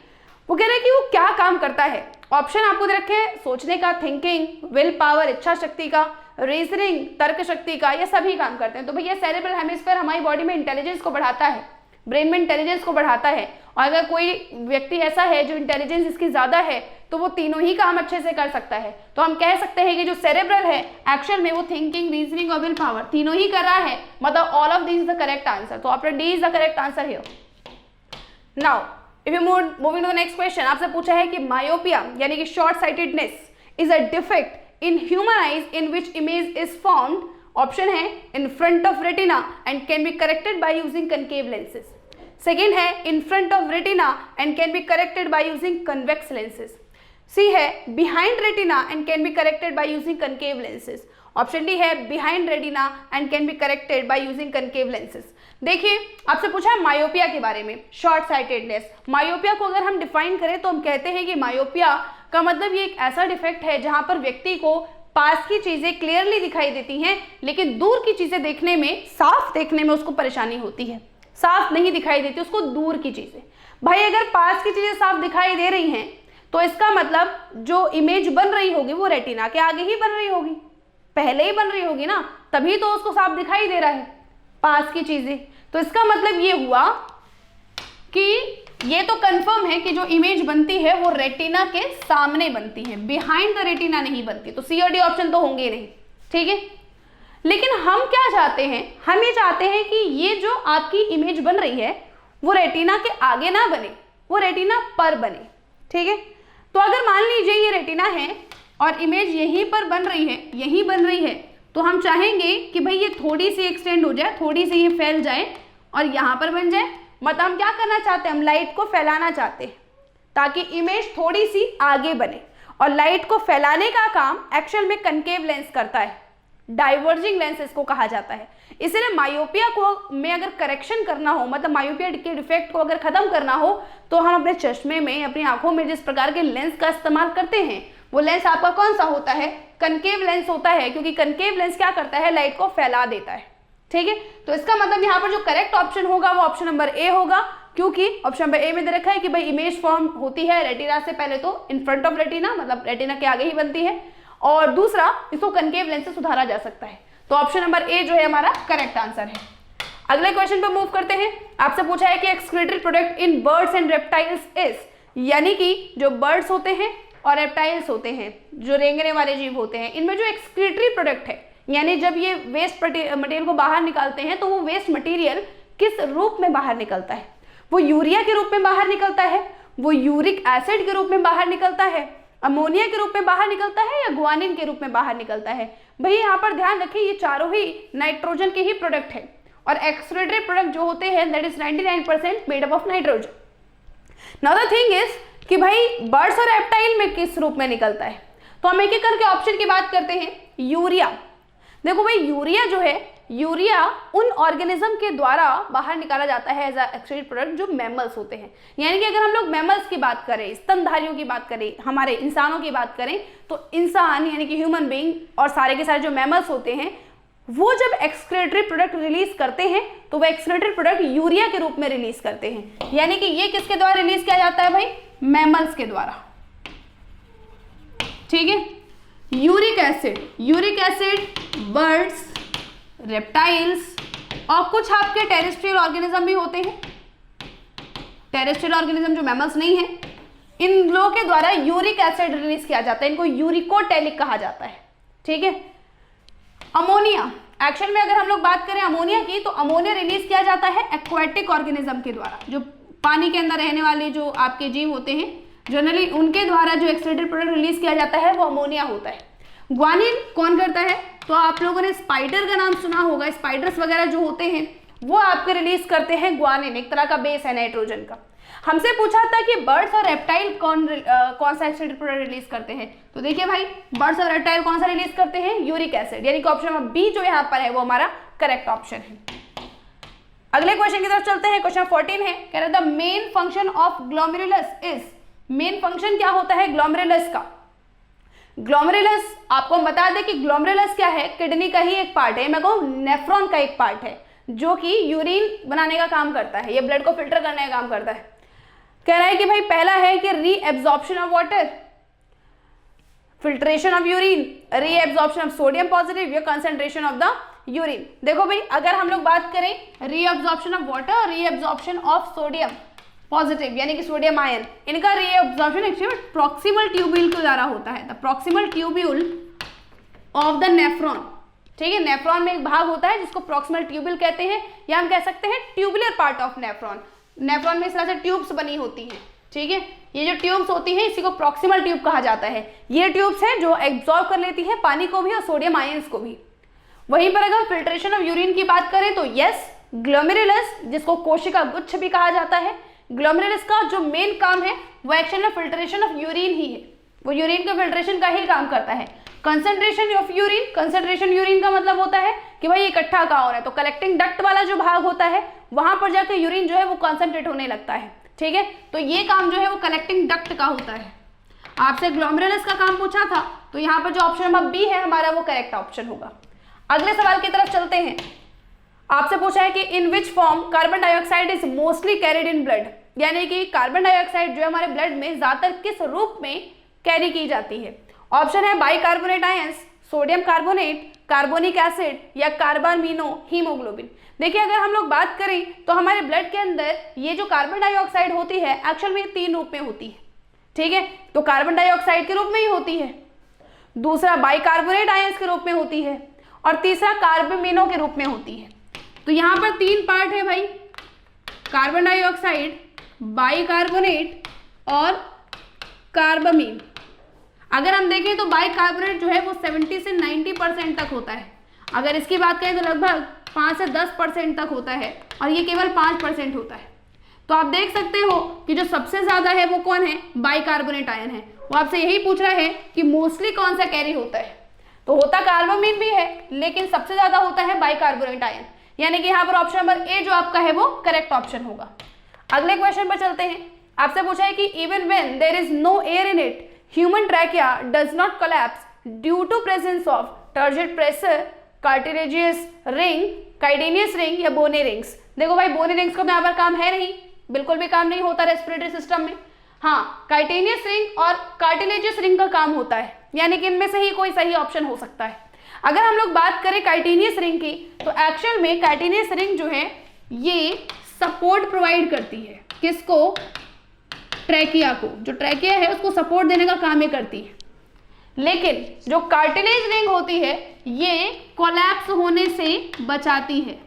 वो कह रहे हैं कि वो क्या काम करता है। ऑप्शन आपको दे रखे हैं सोचने का, थिंकिंग, विल पावर, इच्छा शक्ति का, रीजनिंग, तर्क शक्ति का, ये सभी काम करते हैं। तो भैया सेरेब्रल हेमिस्फीयर हमारी बॉडी में इंटेलिजेंस को बढ़ाता है, ब्रेन में इंटेलिजेंस को बढ़ाता है, और अगर कोई व्यक्ति ऐसा है जो इंटेलिजेंस इसकी ज्यादा है तो वो तीनों ही काम अच्छे से कर सकता है। तो हम कह सकते हैं कि जो सेरेब्रल है एक्चुअल में वो थिंकिंग, रीजनिंग और विल पावर तीनों ही कर रहा है, मतलब all of this is the correct answer. तो option D is the correct answer here. Now if you moving to the next question, आपसे पूछा है कि मायोपिया यानी कि short sightedness is a defect in human eyes in which image is found. Option है in front of retina and can be corrected by using concave lenses. Second है in front of retina and can be corrected by using convex lenses. C है behind retina and can be corrected by using concave lenses. Option D है behind retina and can be corrected by using concave lenses. देखिए आपसे पूछा है myopia के बारे में, short sightedness. Myopia को अगर हम डिफाइन करें तो हम कहते हैं कि मायोपिया का मतलब ये एक ऐसा डिफेक्ट है जहां पर व्यक्ति को पास की चीजें क्लियरली दिखाई देती हैं लेकिन दूर की चीजें देखने में, साफ देखने में उसको परेशानी होती है, साफ नहीं दिखाई देती उसको दूर की चीजें। भाई अगर पास की चीजें साफ दिखाई दे रही हैं तो इसका मतलब जो इमेज बन रही होगी वो रेटिना के आगे ही बन रही होगी, पहले ही बन रही होगी ना, तभी तो उसको साफ दिखाई दे रहा है पास की चीजें। तो इसका मतलब ये हुआ कि ये तो कंफर्म है कि जो इमेज बनती है वो रेटिना के सामने बनती है, बिहाइंड द रेटिना नहीं बनती। तो सी और डी ऑप्शन तो होंगे नहीं, ठीक है। लेकिन हम क्या चाहते हैं, हम ये चाहते हैं कि ये जो आपकी इमेज बन रही है वो रेटिना के आगे ना बने, वो रेटिना पर बने, ठीक है। तो अगर मान लीजिए ये रेटिना है और इमेज यहीं पर बन रही है, यहीं बन रही है, तो हम चाहेंगे कि भाई ये थोड़ी सी एक्सटेंड हो जाए, थोड़ी सी ये फैल जाए और यहाँ पर बन जाए। मतलब हम क्या करना चाहते हैं, हम लाइट को फैलाना चाहते हैं ताकि इमेज थोड़ी सी आगे बने। और लाइट को फैलाने का काम एक्चुअल में कनकेव लेंस करता है, डाइवर्जिंग लेंस इसको कहा जाता है। इसलिए मायोपिया को में अगर करेक्शन करना हो, मतलब मायोपिया के डिफेक्ट को अगर खत्म करना हो, तो हम अपने चश्मे में, अपनी आंखों में जिस प्रकार के लेंस का इस्तेमाल करते हैं वो लेंस आपका कौन सा होता है, कनकेव लेंस होता है, क्योंकि कनकेव लेंस क्या करता है, लाइट को फैला देता है। ठीक है, तो इसका मतलब यहाँ पर जो करेक्ट ऑप्शन होगा वो ऑप्शन नंबर ए होगा, क्योंकि ऑप्शन नंबर ए में दे रखा है कि भाई इमेज फॉर्म होती है रेटिना से पहले, तो इन फ्रंट ऑफ रेटिना, मतलब रेटिना के आगे ही बनती है, और दूसरा इसको कनकेव लेंस से सुधारा जा सकता है। तो ऑप्शन नंबर ए जो है हमारा करेक्ट आंसर है। अगले क्वेश्चन पर मूव करते हैं। आपसे पूछा है कि excretory product in birds and reptiles is, यानी कि जो बर्ड्स होते हैं और रेप्टाइल्स होते हैं, जो रेंगने वाले जीव होते हैं, इनमें जो एक्सक्रीटरी प्रोडक्ट है, यानी जब ये वेस्ट मटेरियल को बाहर निकालते हैं तो वो वेस्ट मटेरियल किस रूप में बाहर निकलता है, वो यूरिया के रूप में बाहर निकलता है, वो यूरिक एसिड के रूप में बाहर निकलता है, अमोनिया के रूप में बाहर निकलता है, या ग्वानिन के रूप में बाहर निकलता है। भाई यहाँ पर ध्यान रखिए ये चारों ही नाइट्रोजन के ही प्रोडक्ट है, और एक्सक्रीटरी प्रोडक्ट जो होते हैं that is 99% made up of nitrogen. Now the thing is कि भाई बर्ड्स और रेप्टाइल में किस रूप में निकलता है, तो हम एक एक करके ऑप्शन की बात करते हैं। यूरिया, देखो भाई यूरिया जो है, यूरिया उन ऑर्गेनिज्म के द्वारा बाहर निकाला जाता है एज अ एक्सक्रीटरी प्रोडक्ट जो मैमल्स होते हैं। यानी कि अगर हम लोग मैमल्स की बात करें, स्तनधारियों की बात करें, हमारे इंसानों की बात करें, तो इंसान यानी कि ह्यूमन बीइंग और सारे के सारे जो मैमल्स होते हैं, वो जब एक्सक्रीटरी प्रोडक्ट रिलीज करते हैं तो वो एक्सक्रीटरी प्रोडक्ट यूरिया के रूप में रिलीज करते हैं। यानी कि ये किसके द्वारा रिलीज किया जाता है भाई, मैमल्स के द्वारा। ठीक है, यूरिक एसिड बर्ड्स, रेप्टाइल्स और कुछ आपके टेरेस्ट्रियल ऑर्गेनिज्म भी होते हैं, टेरेस्ट्रियल ऑर्गेनिज्म जो मैमल्स नहीं है, इन लोगों के द्वारा यूरिक एसिड रिलीज किया जाता है, इनको यूरिकोटेलिक कहा जाता है। ठीक है, अमोनिया, एक्चुअल में अगर हम लोग बात करें अमोनिया की, तो अमोनिया रिलीज किया जाता है एक्वाटिक ऑर्गेनिज्म के द्वारा, जो पानी के अंदर रहने वाले जो आपके जीव होते हैं जनरली, उनके द्वारा जो एक्सक्रीटरी प्रोडक्ट रिलीज किया जाता है वो अमोनिया होता है। ग्वानिन कौन करता है, तो आप लोगों ने स्पाइडर का नाम सुना होगा, स्पाइडर्स वगैरह जो होते हैं वो आपके रिलीज करते हैं ग्वानिन, एक तरह का बेस है नाइट्रोजन का। हमसे पूछा था कि बर्ड्स और रेप्टाइल कौन सा एक्सक्रीटरी प्रोडक्ट रिलीज करते हैं, तो देखिए भाई बर्ड्स और रेप्टाइल कौन सा रिलीज करते हैं, यूरिक एसिड, यानी कि ऑप्शन बी जो यहाँ पर है वो हमारा करेक्ट ऑप्शन है। अगले क्वेश्चन की तरफ चलते हैं। क्वेश्चन 14 है, कह रहा था main function of glomerulus is, main function क्या होता है ग्लोमेरुलस का। ग्लोमेरुलस आपको हम बता दें कि ग्लोमेरुलस क्या है, किडनी का ही एक पार्ट है, मैं कहूँ नेफ्रॉन का एक पार्ट है, जो कि यूरिन बनाने का काम करता है, ये ब्लड को फिल्टर करने का काम करता है। कह रहा है कि भाई पहला है कि reabsorption of water, filtration of urine, reabsorption of sodium positive या कंसंट्रेशन ऑफ द यूरिन। देखो भाई अगर हम लोग बात करें रीएब्जॉर्प्शन ऑफ वाटर और रीएब्जॉर्प्शन ऑफ सोडियम पॉजिटिव यानी कि सोडियम आयन, इनका रीएब्जॉर्प्शन एक्चुअली प्रॉक्सिमल ट्यूब्यूल के द्वारा होता है, the proximal tubule of the nephron. ठीक है, नेफ्रॉन में एक भाग होता है जिसको प्रॉक्सिमल ट्यूब्यूल कहते हैं, या हम कह सकते हैं tubular part of nephron. Nephron में इस तरह से ट्यूब्स बनी होती हैं। ठीक है, ये जो ट्यूब्स होती हैं इसी को प्रॉक्सिमल ट्यूब कहा जाता है। ये ट्यूब्स हैं जो एब्जॉर्ब कर लेती है पानी को भी और सोडियम आयंस को भी। वहीं पर अगर फिल्ट्रेशन ऑफ यूरिन की बात करें तो यस, ग्लोमेरुलस जिसको कोशिका गुच्छ भी कहा जाता है, ग्लोमेरुलस का जो मेन काम है वो एक्शन में फिल्ट्रेशन ऑफ यूरिन ही है, वो यूरिन का फिल्ट्रेशन का ही काम करता है। Concentration of urine, concentration urine का मतलब होता है कि भाई इकट्ठा कहाँ हो रहा है, तो कलेक्टिंग डक्ट वाला जो भाग होता है वहां पर जाकर यूरिन जो है वो कंसंट्रेट होने लगता है। ठीक है, तो ये काम जो है वो कलेक्टिंग डक्ट का होता है। आपसे ग्लोमेरुलस का काम पूछा था तो यहाँ पर जो ऑप्शन नंबर बी है हमारा वो करेक्ट ऑप्शन होगा। अगले सवाल की तरफ चलते हैं। आपसे पूछा है कि in which form carbon dioxide is mostly carried in blood, यानी कि कार्बन डाइऑक्साइड जो है हमारे ब्लड में ज्यादातर किस रूप में कैरी की जाती है। ऑप्शन है bicarbonate ions, sodium carbonate, carbonic acid या कार्बामिनो हीमोग्लोबिन। देखिए अगर हम लोग बात करें तो हमारे ब्लड के अंदर ये जो कार्बन डाइऑक्साइड होती है एक्चुअल में 3 रूप में होती है। ठीक है, तो कार्बन डाइऑक्साइड के रूप में ही होती है, दूसरा बाइकार्बोनेट आयंस के रूप में होती है और तीसरा कार्बामिनो के रूप में होती है। तो यहाँ पर 3 पार्ट है भाई, कार्बन डाइऑक्साइड, बाइकार्बोनेट और कार्बामीन। अगर हम देखें तो बाइकार्बोनेट जो है वो 70 से 90% तक होता है, अगर इसकी बात करें तो लगभग 5 से 10% तक होता है और ये केवल 5% होता है। तो आप देख सकते हो कि जो सबसे ज़्यादा है वो कौन है, बाइकार्बोनेट आयन है। वो आपसे यही पूछ रहा है कि मोस्टली कौन सा कैरी होता है, तो होता कार्बामीन भी है लेकिन सबसे ज़्यादा होता है बाइकार्बोनेट आयन, यानी कि यहाँ पर ऑप्शन नंबर ए जो आपका है वो करेक्ट ऑप्शन होगा। अगले क्वेश्चन पर चलते हैं। आपसे पूछा है कि even when there is no air in it human trachea does not collapse due to presence of turgid pressure, cartilaginous ring, chitinous ring या बोनी रिंग्स। देखो भाई बोनी रिंग्स का यहाँ पर काम है नहीं, बिल्कुल भी काम नहीं होता रेस्पिरेटरी सिस्टम में। हाँ, काइटेनियस रिंग और कार्टिलेजियस रिंग का काम होता है, यानी कि इनमें से ही कोई सही ऑप्शन हो सकता है। अगर हम लोग बात करें काइटेनियस रिंग की तो एक्चुअल में काइटेनियस रिंग जो है ये सपोर्ट प्रोवाइड करती है, किसको, ट्रैकिया को। जो ट्रैकिया है उसको सपोर्ट देने का काम ये करती है। लेकिन जो कार्टिलेज रिंग होती है ये कोलैप्स होने से बचाती है,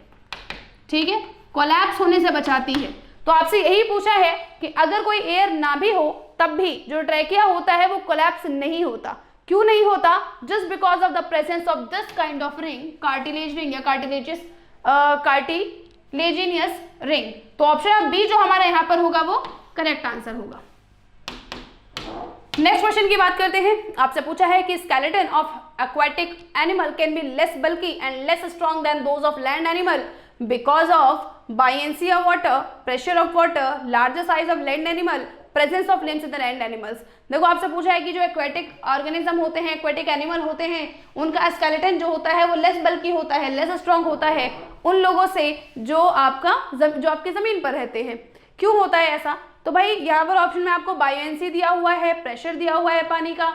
ठीक है, कोलैप्स होने से बचाती है। तो आपसे यही पूछा है कि अगर कोई एयर ना भी हो तब भी जो ट्रैकिया होता है वो कोलैप्स नहीं होता। क्यों नहीं होता? Just because of the presence of this kind of ring, cartilage ring या कार्टिलेजिनियस रिंग। तो ऑप्शन बी जो हमारा यहाँ पर होगा वो करेक्ट आंसर होगा। नेक्स्ट क्वेश्चन की बात करते हैं। आपसे पूछा है कि skeleton of aquatic animal can be less bulky and less strong than those of land animal because of buoyancy of water, pressure of water, larger size of land animal, presence of limbs in the land animals। देखो आपसे पूछा है कि जो aquatic organism होते हैं, aquatic animal होते हैं, उनका स्केलेटन जो होता है वो लेस बल्कि होता है, लेस स्ट्रॉन्ग होता है उन लोगों से जो आपकी जमीन पर रहते हैं। क्यों होता है ऐसा? तो भाई यहाँ पर ऑप्शन में आपको बायोएंसी दिया हुआ है, प्रेशर दिया हुआ है पानी का,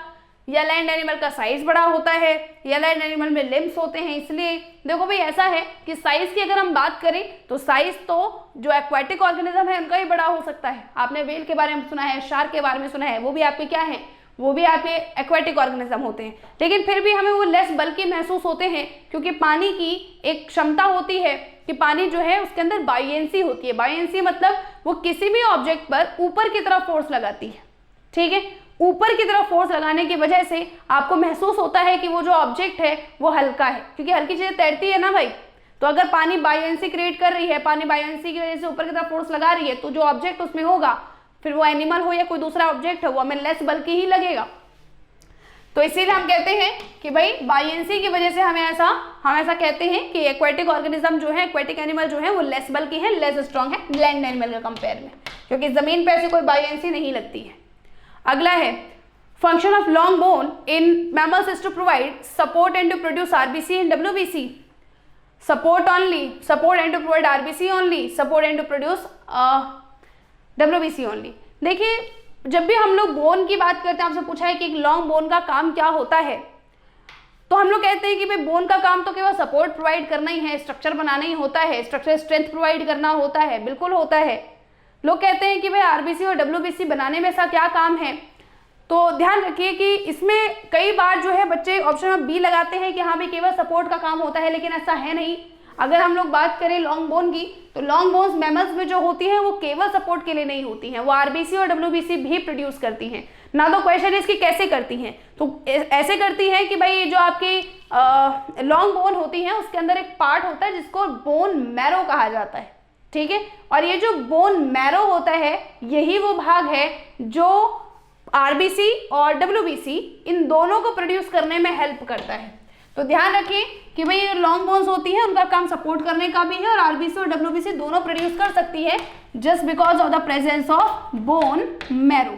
या लैंड एनिमल का साइज बड़ा होता है, या लैंड एनिमल में लिम्स होते हैं। इसलिए देखो भाई ऐसा है कि साइज की अगर हम बात करें तो साइज तो जो एक्वाटिक ऑर्गेनिज्म है उनका ही बड़ा हो सकता है। आपने व्हेल के बारे में सुना है, शार्क के बारे में सुना है, वो भी आपके क्या है, वो भी आपके एक्वाटिक ऑर्गेनिज्म होते हैं। लेकिन फिर भी हमें वो लेस बल्कि महसूस होते हैं क्योंकि पानी की एक क्षमता होती है कि पानी जो है उसके अंदर बायोएंसी होती है। बायोएंसी मतलब वो किसी भी ऑब्जेक्ट पर ऊपर की तरफ फोर्स लगाती है, ठीक है। ऊपर की तरफ फोर्स लगाने की वजह से आपको महसूस होता है कि वो जो ऑब्जेक्ट है वो हल्का है, क्योंकि हल्की चीजें तैरती है ना भाई। तो अगर पानी बायोएंसी क्रिएट कर रही है, पानी बायोएंसी की वजह से ऊपर की तरफ फोर्स लगा रही है, तो जो ऑब्जेक्ट उसमें होगा, फिर वो एनिमल हो या कोई दूसरा ऑब्जेक्ट हो, वो हमें लेस बल्कि ही लगेगा। तो इसीलिए हम कहते हैं कि भाई बायोएंसी की वजह से हम ऐसा कहते हैं कि एक्वेटिक ऑर्गेनिज्म जो है, एक्वेटिक एनिमल जो है वो लेस बल्कि है, लेस स्ट्रॉन्ग है लैंड एनिमल के कंपेयर में, क्योंकि जमीन पे ऐसी कोई बायोएंसी नहीं लगती है। अगला है function of long bone in mammals is to provide support and to produce RBC and WBC. Support only, support and to provide RBC only, support and to produce WBC only. देखिए जब भी हम लोग बोन की बात करते हैं, आपसे पूछा है कि एक लॉन्ग बोन का काम क्या होता है, तो हम लोग कहते हैं कि भाई बोन का काम तो केवल सपोर्ट प्रोवाइड करना ही है, स्ट्रक्चर बनाना ही होता है, स्ट्रक्चर स्ट्रेंथ प्रोवाइड करना होता है, बिल्कुल होता है। लोग कहते हैं कि भाई आरबीसी और डब्ल्यूबीसी बनाने में ऐसा क्या काम है, तो ध्यान रखिए कि इसमें कई बार जो है बच्चे ऑप्शन में बी लगाते हैं कि हाँ भाई केवल सपोर्ट का काम होता है, लेकिन ऐसा है नहीं। अगर हम लोग बात करें लॉन्ग बोन की, तो लॉन्ग बोन्स मैमल्स में जो होती हैं वो केवल सपोर्ट के लिए नहीं होती हैं, वो आरबीसी और डब्ल्यूबीसी भी प्रोड्यूस करती हैं ना। तो क्वेश्चन इसकी कैसे करती हैं, तो ऐसे करती हैं कि भाई जो आपकी लॉन्ग बोन होती है उसके अंदर एक पार्ट होता है जिसको बोन मैरो कहा जाता है, ठीक है। और ये जो बोन मैरो होता है यही वो भाग है जो आरबीसी और डब्ल्यूबीसी इन दोनों को प्रोड्यूस करने में हेल्प करता है। तो ध्यान रखिए कि भाई ये लॉन्ग बोन्स होती है, उनका काम सपोर्ट करने का भी है, और आरबीसी और डब्ल्यूबीसी दोनों प्रोड्यूस कर सकती है just because of the presence of bone marrow.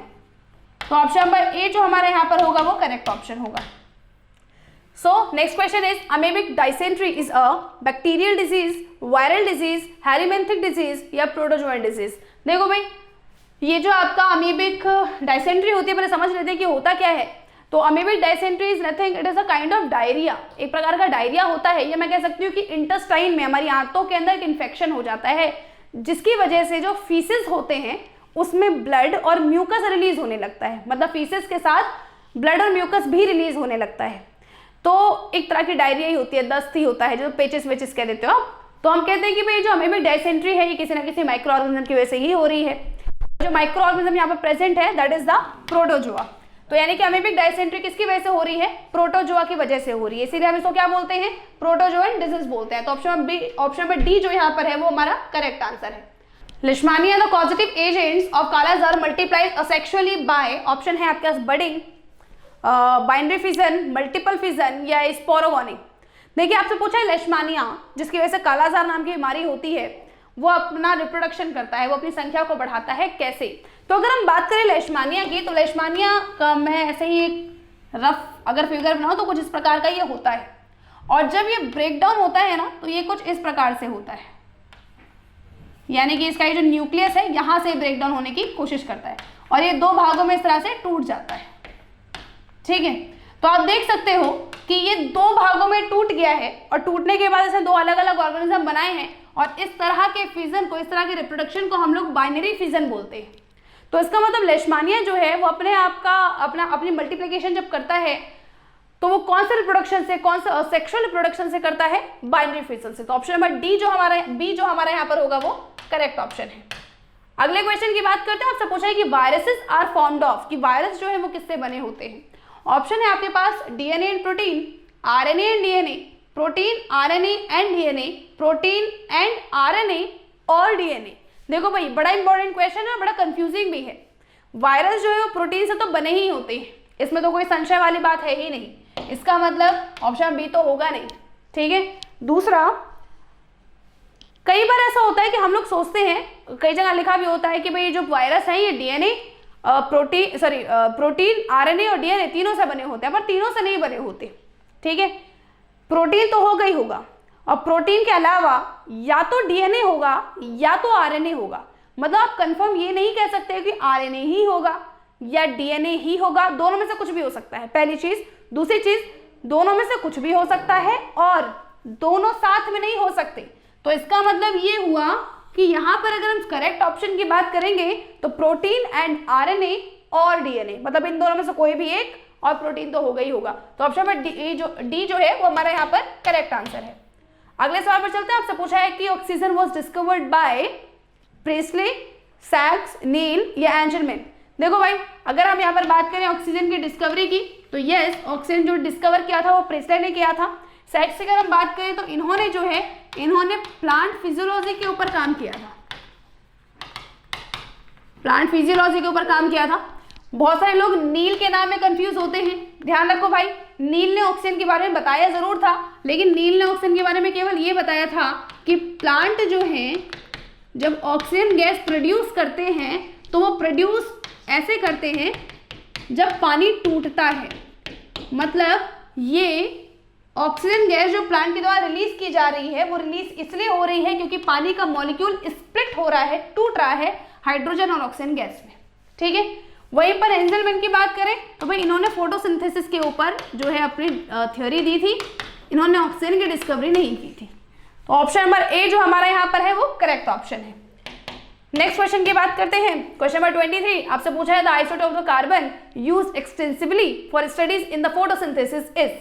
तो ऑप्शन नंबर ए जो हमारे यहाँ पर होगा वो करेक्ट ऑप्शन होगा। So next question is amoebic dysentery is a bacterial disease, viral disease, helminthic disease या प्रोटोजोअल डिजीज। देखो भाई ये जो आपका अमीबिक डाइसेंट्री होती है, पहले समझ लेते हैं कि होता क्या है। तो amoebic dysentery is nothing, it is a kind of diarrhoea, एक प्रकार का डायरिया होता है। ये मैं कह सकती हूँ कि इंटेस्टाइन में, हमारी आंतों के अंदर एक इन्फेक्शन हो जाता है, जिसकी वजह से जो फीसेस होते हैं उसमें ब्लड और म्यूकस रिलीज होने लगता है, मतलब फीसेस के साथ ब्लड और म्यूकस भी रिलीज होने लगता है। तो एक तरह की डायरिया ही होती है, दस्त ही होता है, जो पेचिस वेचिस कह देते हो आप। तो हम कहते हैं कि भाई जो अमीबिक डाइसेंट्री है ये किसी ना किसी माइक्रो ऑर्गेनिज्म की वजह से ही हो रही है। जो माइक्रो ऑर्गेनिज्म यहाँ पर प्रेजेंट है दैट इज द प्रोटोजोआ। तो यानी कि अमीबिक डायसेंट्री किसकी वजह से हो रही है, प्रोटोजोआ की वजह से हो रही है, इसीलिए हम इसको क्या बोलते हैं, प्रोटोजोअन डिजीज बोलते हैं। तो ऑप्शन नंबर डी जो यहाँ पर है वो हमारा करेक्ट आंसर है। Leishmania the causative agents of kala azar multiplies asexually by, option है आपके पास budding, binary fission, multiple fission या स्पोरोगोनी। देखिए आपसे पूछा है लेशमानिया जिसकी वजह से कालाजार नाम की बीमारी होती है, वो अपना रिप्रोडक्शन करता है, वो अपनी संख्या को बढ़ाता है, कैसे? तो अगर हम बात करें लेशमानिया की, तो लेशमानिया का मैं ऐसे ही एक रफ अगर फिगर बनाऊं तो कुछ इस प्रकार का ये होता है, और जब ये ब्रेक डाउन होता है ना तो ये कुछ इस प्रकार से होता है, यानी कि इसका ये जो न्यूक्लियस है यहाँ से ब्रेक डाउन होने की कोशिश करता है और ये दो भागों में इस तरह से टूट जाता है। ठीक है, तो आप देख सकते हो कि ये दो भागों में टूट गया है और टूटने के बाद इसने दो अलग अलग ऑर्गेनिज्म बनाए हैं, और इस तरह के फिजन को, इस तरह के रिप्रोडक्शन को हम लोग बाइनरी फिजन बोलते हैं। तो इसका मतलब लेशमानिया जो है वो अपने आप का अपनी मल्टीप्लिकेशन जब करता है तो वो कौन से रिप्रोडक्शन से, कौन सा सेक्सुअल रिप्रोडक्शन से करता है, बाइनरी फिजन से। तो ऑप्शन नंबर डी जो हमारा बी जो हमारा यहाँ पर होगा वो करेक्ट ऑप्शन है। अगले क्वेश्चन की बात करते हैं, आपसे पूछा है कि वायरसेस आर फॉर्म्ड ऑफ, कि वायरस जो है वो किससे बने होते हैं। ऑप्शन है आपके पास DNA and protein, RNA and DNA, protein RNA and DNA, protein and RNA और डीएनए। देखो भाई बड़ा इंपॉर्टेंट क्वेश्चन है और बड़ा कंफ्यूजिंग भी है। वायरस जो है वो प्रोटीन से तो बने ही होते हैं, इसमें तो कोई संशय वाली बात है ही नहीं, इसका मतलब ऑप्शन बी तो होगा नहीं। ठीक है, दूसरा कई बार ऐसा होता है कि हम लोग सोचते हैं, कई जगह लिखा भी होता है कि भाई जो वायरस है ये डीएनए प्रोटीन आरएनए और डीएनए तीनों से बने होते हैं, पर तीनों से नहीं बने होते। ठीक है, प्रोटीन तो होगा ही होगा, और प्रोटीन के अलावा या तो डीएनए होगा या तो आरएनए होगा। मतलब आप कंफर्म ये नहीं कह सकते कि आरएनए ही होगा या डीएनए ही होगा, दोनों में से कुछ भी हो सकता है, पहली चीज। दूसरी चीज, दोनों में से कुछ भी हो सकता है और दोनों साथ में नहीं हो सकते। तो इसका मतलब ये हुआ कि यहाँ पर अगर हम करेक्ट ऑप्शन की बात करेंगे तो प्रोटीन एंड आरएनए और डीएनए, मतलब इन दोनों में से कोई भी एक, और प्रोटीन तो होगा ही होगा। तो ऑप्शन में डी जो है वो हमारा यहाँ पर करेक्ट आंसर है। अगले सवाल पर चलते हैं, आपसे पूछा है कि oxygen was discovered by Priestley, सैक्स, नील या एंजलमैन। देखो भाई अगर हम यहाँ पर बात करें ऑक्सीजन की डिस्कवरी की, तो यस ऑक्सीजन जो डिस्कवर किया था वो प्रेस्ले ने किया था। सैक्स की अगर हम बात करें तो इन्होंने प्लांट फिजियोलॉजी के ऊपर काम किया था, प्लांट फिजियोलॉजी के ऊपर काम किया था। बहुत सारे लोग नील के नाम में कंफ्यूज होते हैं, ध्यान रखो भाई, नील ने ऑक्सीजन के बारे में बताया जरूर था, लेकिन नील ने ऑक्सीजन के बारे में केवल ये बताया था कि प्लांट जो है जब ऑक्सीजन गैस प्रोड्यूस करते हैं तो वो प्रोड्यूस ऐसे करते हैं जब पानी टूटता है। मतलब ये ऑक्सीजन गैस जो प्लांट के द्वारा रिलीज की जा रही है वो रिलीज इसलिए हो रही है क्योंकि पानी का मॉलिक्यूल स्प्लिट हो रहा है, टूट रहा है हाइड्रोजन और ऑक्सीजन गैस में। ठीक है, वहीं पर एंजलमैन की बात करें तो भाई इन्होंने फोटोसिंथेसिस के ऊपर जो है अपनी थ्योरी दी थी, इन्होंने ऑक्सीजन की डिस्कवरी नहीं की थी। तो ऑप्शन नंबर ए जो हमारा यहाँ पर है वो करेक्ट ऑप्शन है। नेक्स्ट क्वेश्चन की बात करते हैं, क्वेश्चन नंबर 23 आपसे पूछा है the isotope of carbon used extensively for studies in the photosynthesis is.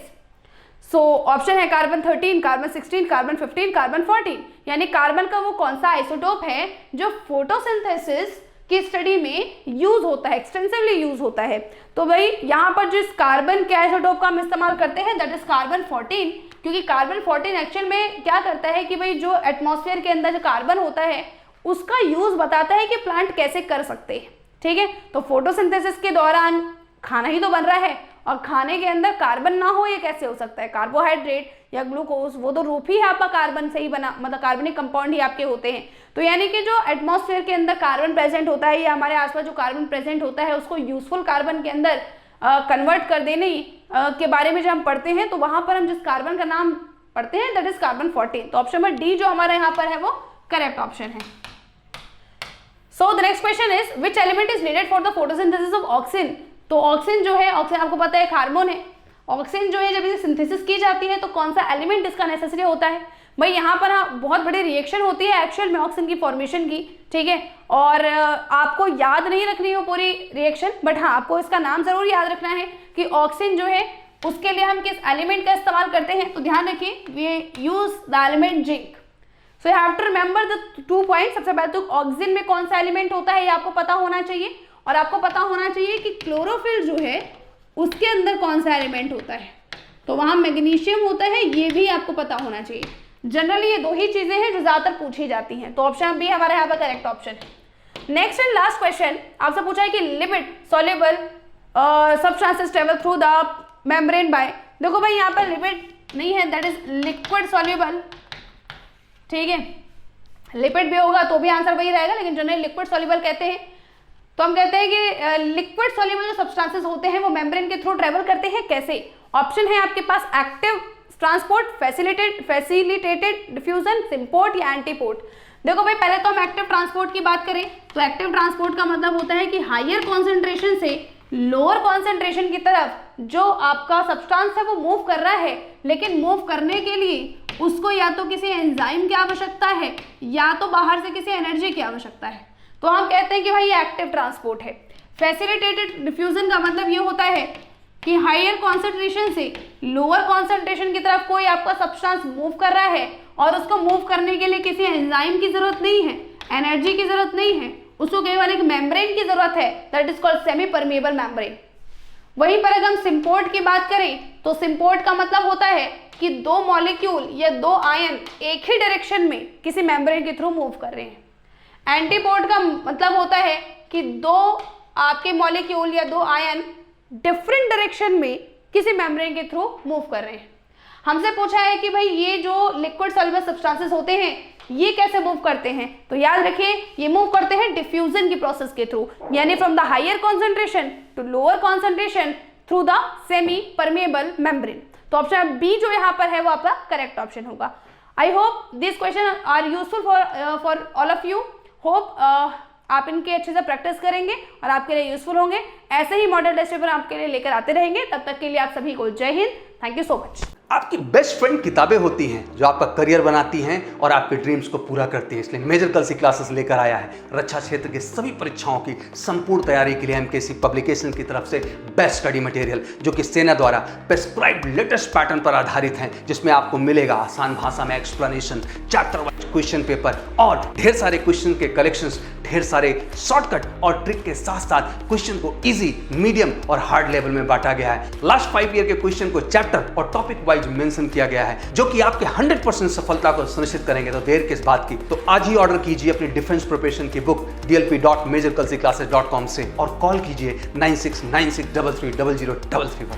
So option है कार्बन 13, कार्बन 16, कार्बन 15, कार्बन 14। यानी कार्बन का वो कौन सा आइसोटोप है जो फोटोसिंथेसिस की स्टडी में यूज होता है, एक्सटेंसिवली यूज होता है। तो भाई यहाँ पर जिस कार्बन के आइसोटोप का हम इस्तेमाल करते हैं दैट इज कार्बन 14, क्योंकि कार्बन 14 एक्चुअल में क्या करता है कि भाई जो एटमॉस्फेयर के अंदर जो कार्बन होता है उसका यूज बताता है कि प्लांट कैसे कर सकते हैं। ठीक है, तो फोटोसिंथेसिस के दौरान खाना ही तो बन रहा है और खाने के अंदर कार्बन ना हो ये कैसे हो सकता है। कार्बोहाइड्रेट या ग्लूकोज वो तो रूप ही है आपका कार्बन से ही बना, मतलब कार्बनिक कंपाउंड ही आपके होते हैं। तो यानी कि जो एटमॉस्फेयर के अंदर कार्बन प्रेजेंट होता है या हमारे आसपास जो कार्बन प्रेजेंट होता है उसको यूजफुल कार्बन के अंदर कन्वर्ट कर देने के बारे में जब हम पढ़ते हैं तो वहां पर हम जिस कार्बन का नाम पढ़ते हैं दैट इज कार्बन 14। तो ऑप्शन नंबर डी जो हमारे यहाँ पर है वो करेक्ट ऑप्शन है। So the next question is which element is needed for the photosynthesis of oxygen. तो ऑक्सीजन जो है, ऑक्सीजन आपको पता है एक हार्मोन है। ऑक्सीजन जो है जब इसे सिंथेसिस की जाती है तो कौन सा एलिमेंट इसका नेसेसरी होता है। भाई यहाँ पर बहुत बड़ी रिएक्शन होती है एक्चुअल में ऑक्सीजन की फॉर्मेशन की। ठीक है, और आपको याद नहीं रखनी हो पूरी रिएक्शन, बट हाँ आपको इसका नाम जरूर याद रखना है कि ऑक्सीजन जो है उसके लिए हम किस एलिमेंट का इस्तेमाल करते हैं। तो ध्यान रखिए we use the element zinc. So you have to remember the 2 point. सबसे पहले तो ऑक्सीजन में कौन सा एलिमेंट होता है ये आपको पता होना चाहिए, और आपको पता होना चाहिए कि क्लोरोफिल जो है उसके अंदर कौन सा एलिमेंट होता है, तो वहाँ मैग्नीशियम होता है, ये भी आपको पता होना चाहिए। जनरली ये दो ही चीजें हैं जो ज्यादातर पूछी जाती हैं, तो ऑप्शन बी हमारे यहाँ पर करेक्ट ऑप्शन है। नेक्स्ट एंड लास्ट क्वेश्चन आपसे पूछा है कि lipid soluble substances travel through the membrane by, देखो भाई यहाँ पर लिपिड नहीं है, दैट इज लिक्विड सॉल्युबल, ठीक है, लिपिड भी होगा तो भी आंसर वही रहेगा, लेकिन जनरली लिक्विड सॉल्युबल कहते हैं। तो हम कहते हैं कि लिक्विड सॉल्युबल जो सब्सटेंसेस होते हैं वो मेम्ब्रेन के थ्रू ट्रेवल करते हैं, कैसे? ऑप्शन है आपके पास एक्टिव ट्रांसपोर्ट, फैसिलिटेटेड डिफ्यूजन, सिंपोर्ट या एंटीपोर्ट। देखो भाई पहले तो हम एक्टिव ट्रांसपोर्ट की बात करें तो एक्टिव ट्रांसपोर्ट का मतलब होता है कि हायर कॉन्सेंट्रेशन से लोअर कॉन्सेंट्रेशन की तरफ जो आपका सब्सटेंस है वो मूव कर रहा है, लेकिन मूव करने के लिए उसको या तो किसी एंजाइम की आवश्यकता है या तो बाहर से किसी एनर्जी की आवश्यकता है, तो हम कहते हैं कि भाई ये एक्टिव ट्रांसपोर्ट है। फैसिलिटेटेड डिफ्यूजन का मतलब ये होता है कि हायर कॉन्सेंट्रेशन से लोअर कॉन्सेंट्रेशन की तरफ कोई आपका सब्सटेंस मूव कर रहा है और उसको मूव करने के लिए किसी एंजाइम की जरूरत नहीं है, एनर्जी की जरूरत नहीं है, उसको केवल एक मेम्ब्रेन की जरूरत है, that is called semi permeable membrane. वहीं पर अगर हम सिंपोर्ट की बात करें तो सिंपोर्ट का मतलब होता है कि दो मॉलिक्यूल या दो आयन एक ही डायरेक्शन में किसी मेम्ब्रेन के थ्रू मूव कर रहे हैं। एंटीपोर्ट का मतलब होता है कि दो आपके मॉलिक्यूल या दो आयन डिफरेंट डायरेक्शन में किसी मेम्ब्रेन के थ्रू मूव कर रहे हैं। हमसे पूछा है कि भाई ये जो लिक्विड सॉल्युबल सब्सटेंसेस होते हैं ये कैसे मूव करते हैं, तो याद रखिए ये मूव करते हैं डिफ्यूजन की प्रोसेस के थ्रू, यानी from the higher concentration to lower concentration through the semipermeable membrane. तो ऑप्शन बी जो यहाँ पर है वो आपका करेक्ट ऑप्शन होगा। I hope this question are useful for all of you. Hope आप इनके अच्छे से प्रैक्टिस करेंगे और आपके लिए यूजफुल होंगे। ऐसे ही मॉडल टेस्ट पेपर आपके लिए लेकर आते रहेंगे। तब तक के लिए आप सभी को जय Hind. Thank you so much.
आपकी बेस्ट फ्रेंड किताबें होती हैं जो आपका करियर बनाती हैं और आपके ड्रीम्स को पूरा करती हैं। इसलिए मेजर कल्सी क्लासेस लेकर आया है रक्षा क्षेत्र के सभी परीक्षाओं की संपूर्ण तैयारी के लिए एमकेसी पब्लिकेशन की तरफ से बेस्ट स्टडी मटेरियल जो कि सेना द्वारा प्रेस्क्राइब्ड लेटेस्ट पैटर्न पर आधारित हैं, जिसमें आपको मिलेगा आसान भाषा में explanation, chapter wise question paper और ढेर सारे क्वेश्चन के कलेक्शंस, ढेर सारे शॉर्टकट और ट्रिक के साथ साथ क्वेश्चन को इजी, मीडियम और हार्ड लेवल में बांटा गया है। लास्ट 5 ईयर के क्वेश्चन को चैप्टर और टॉपिक वाइज मेंशन किया गया है जो कि आपके 100% सफलता को सुनिश्चित करेंगे। तो देर किस बात की, तो आज ही ऑर्डर कीजिए अपनी डिफेंस प्रिपरेशन की बुक dlp.majorkalsiclasses.com से और कॉल कीजिए 9696330033 पर।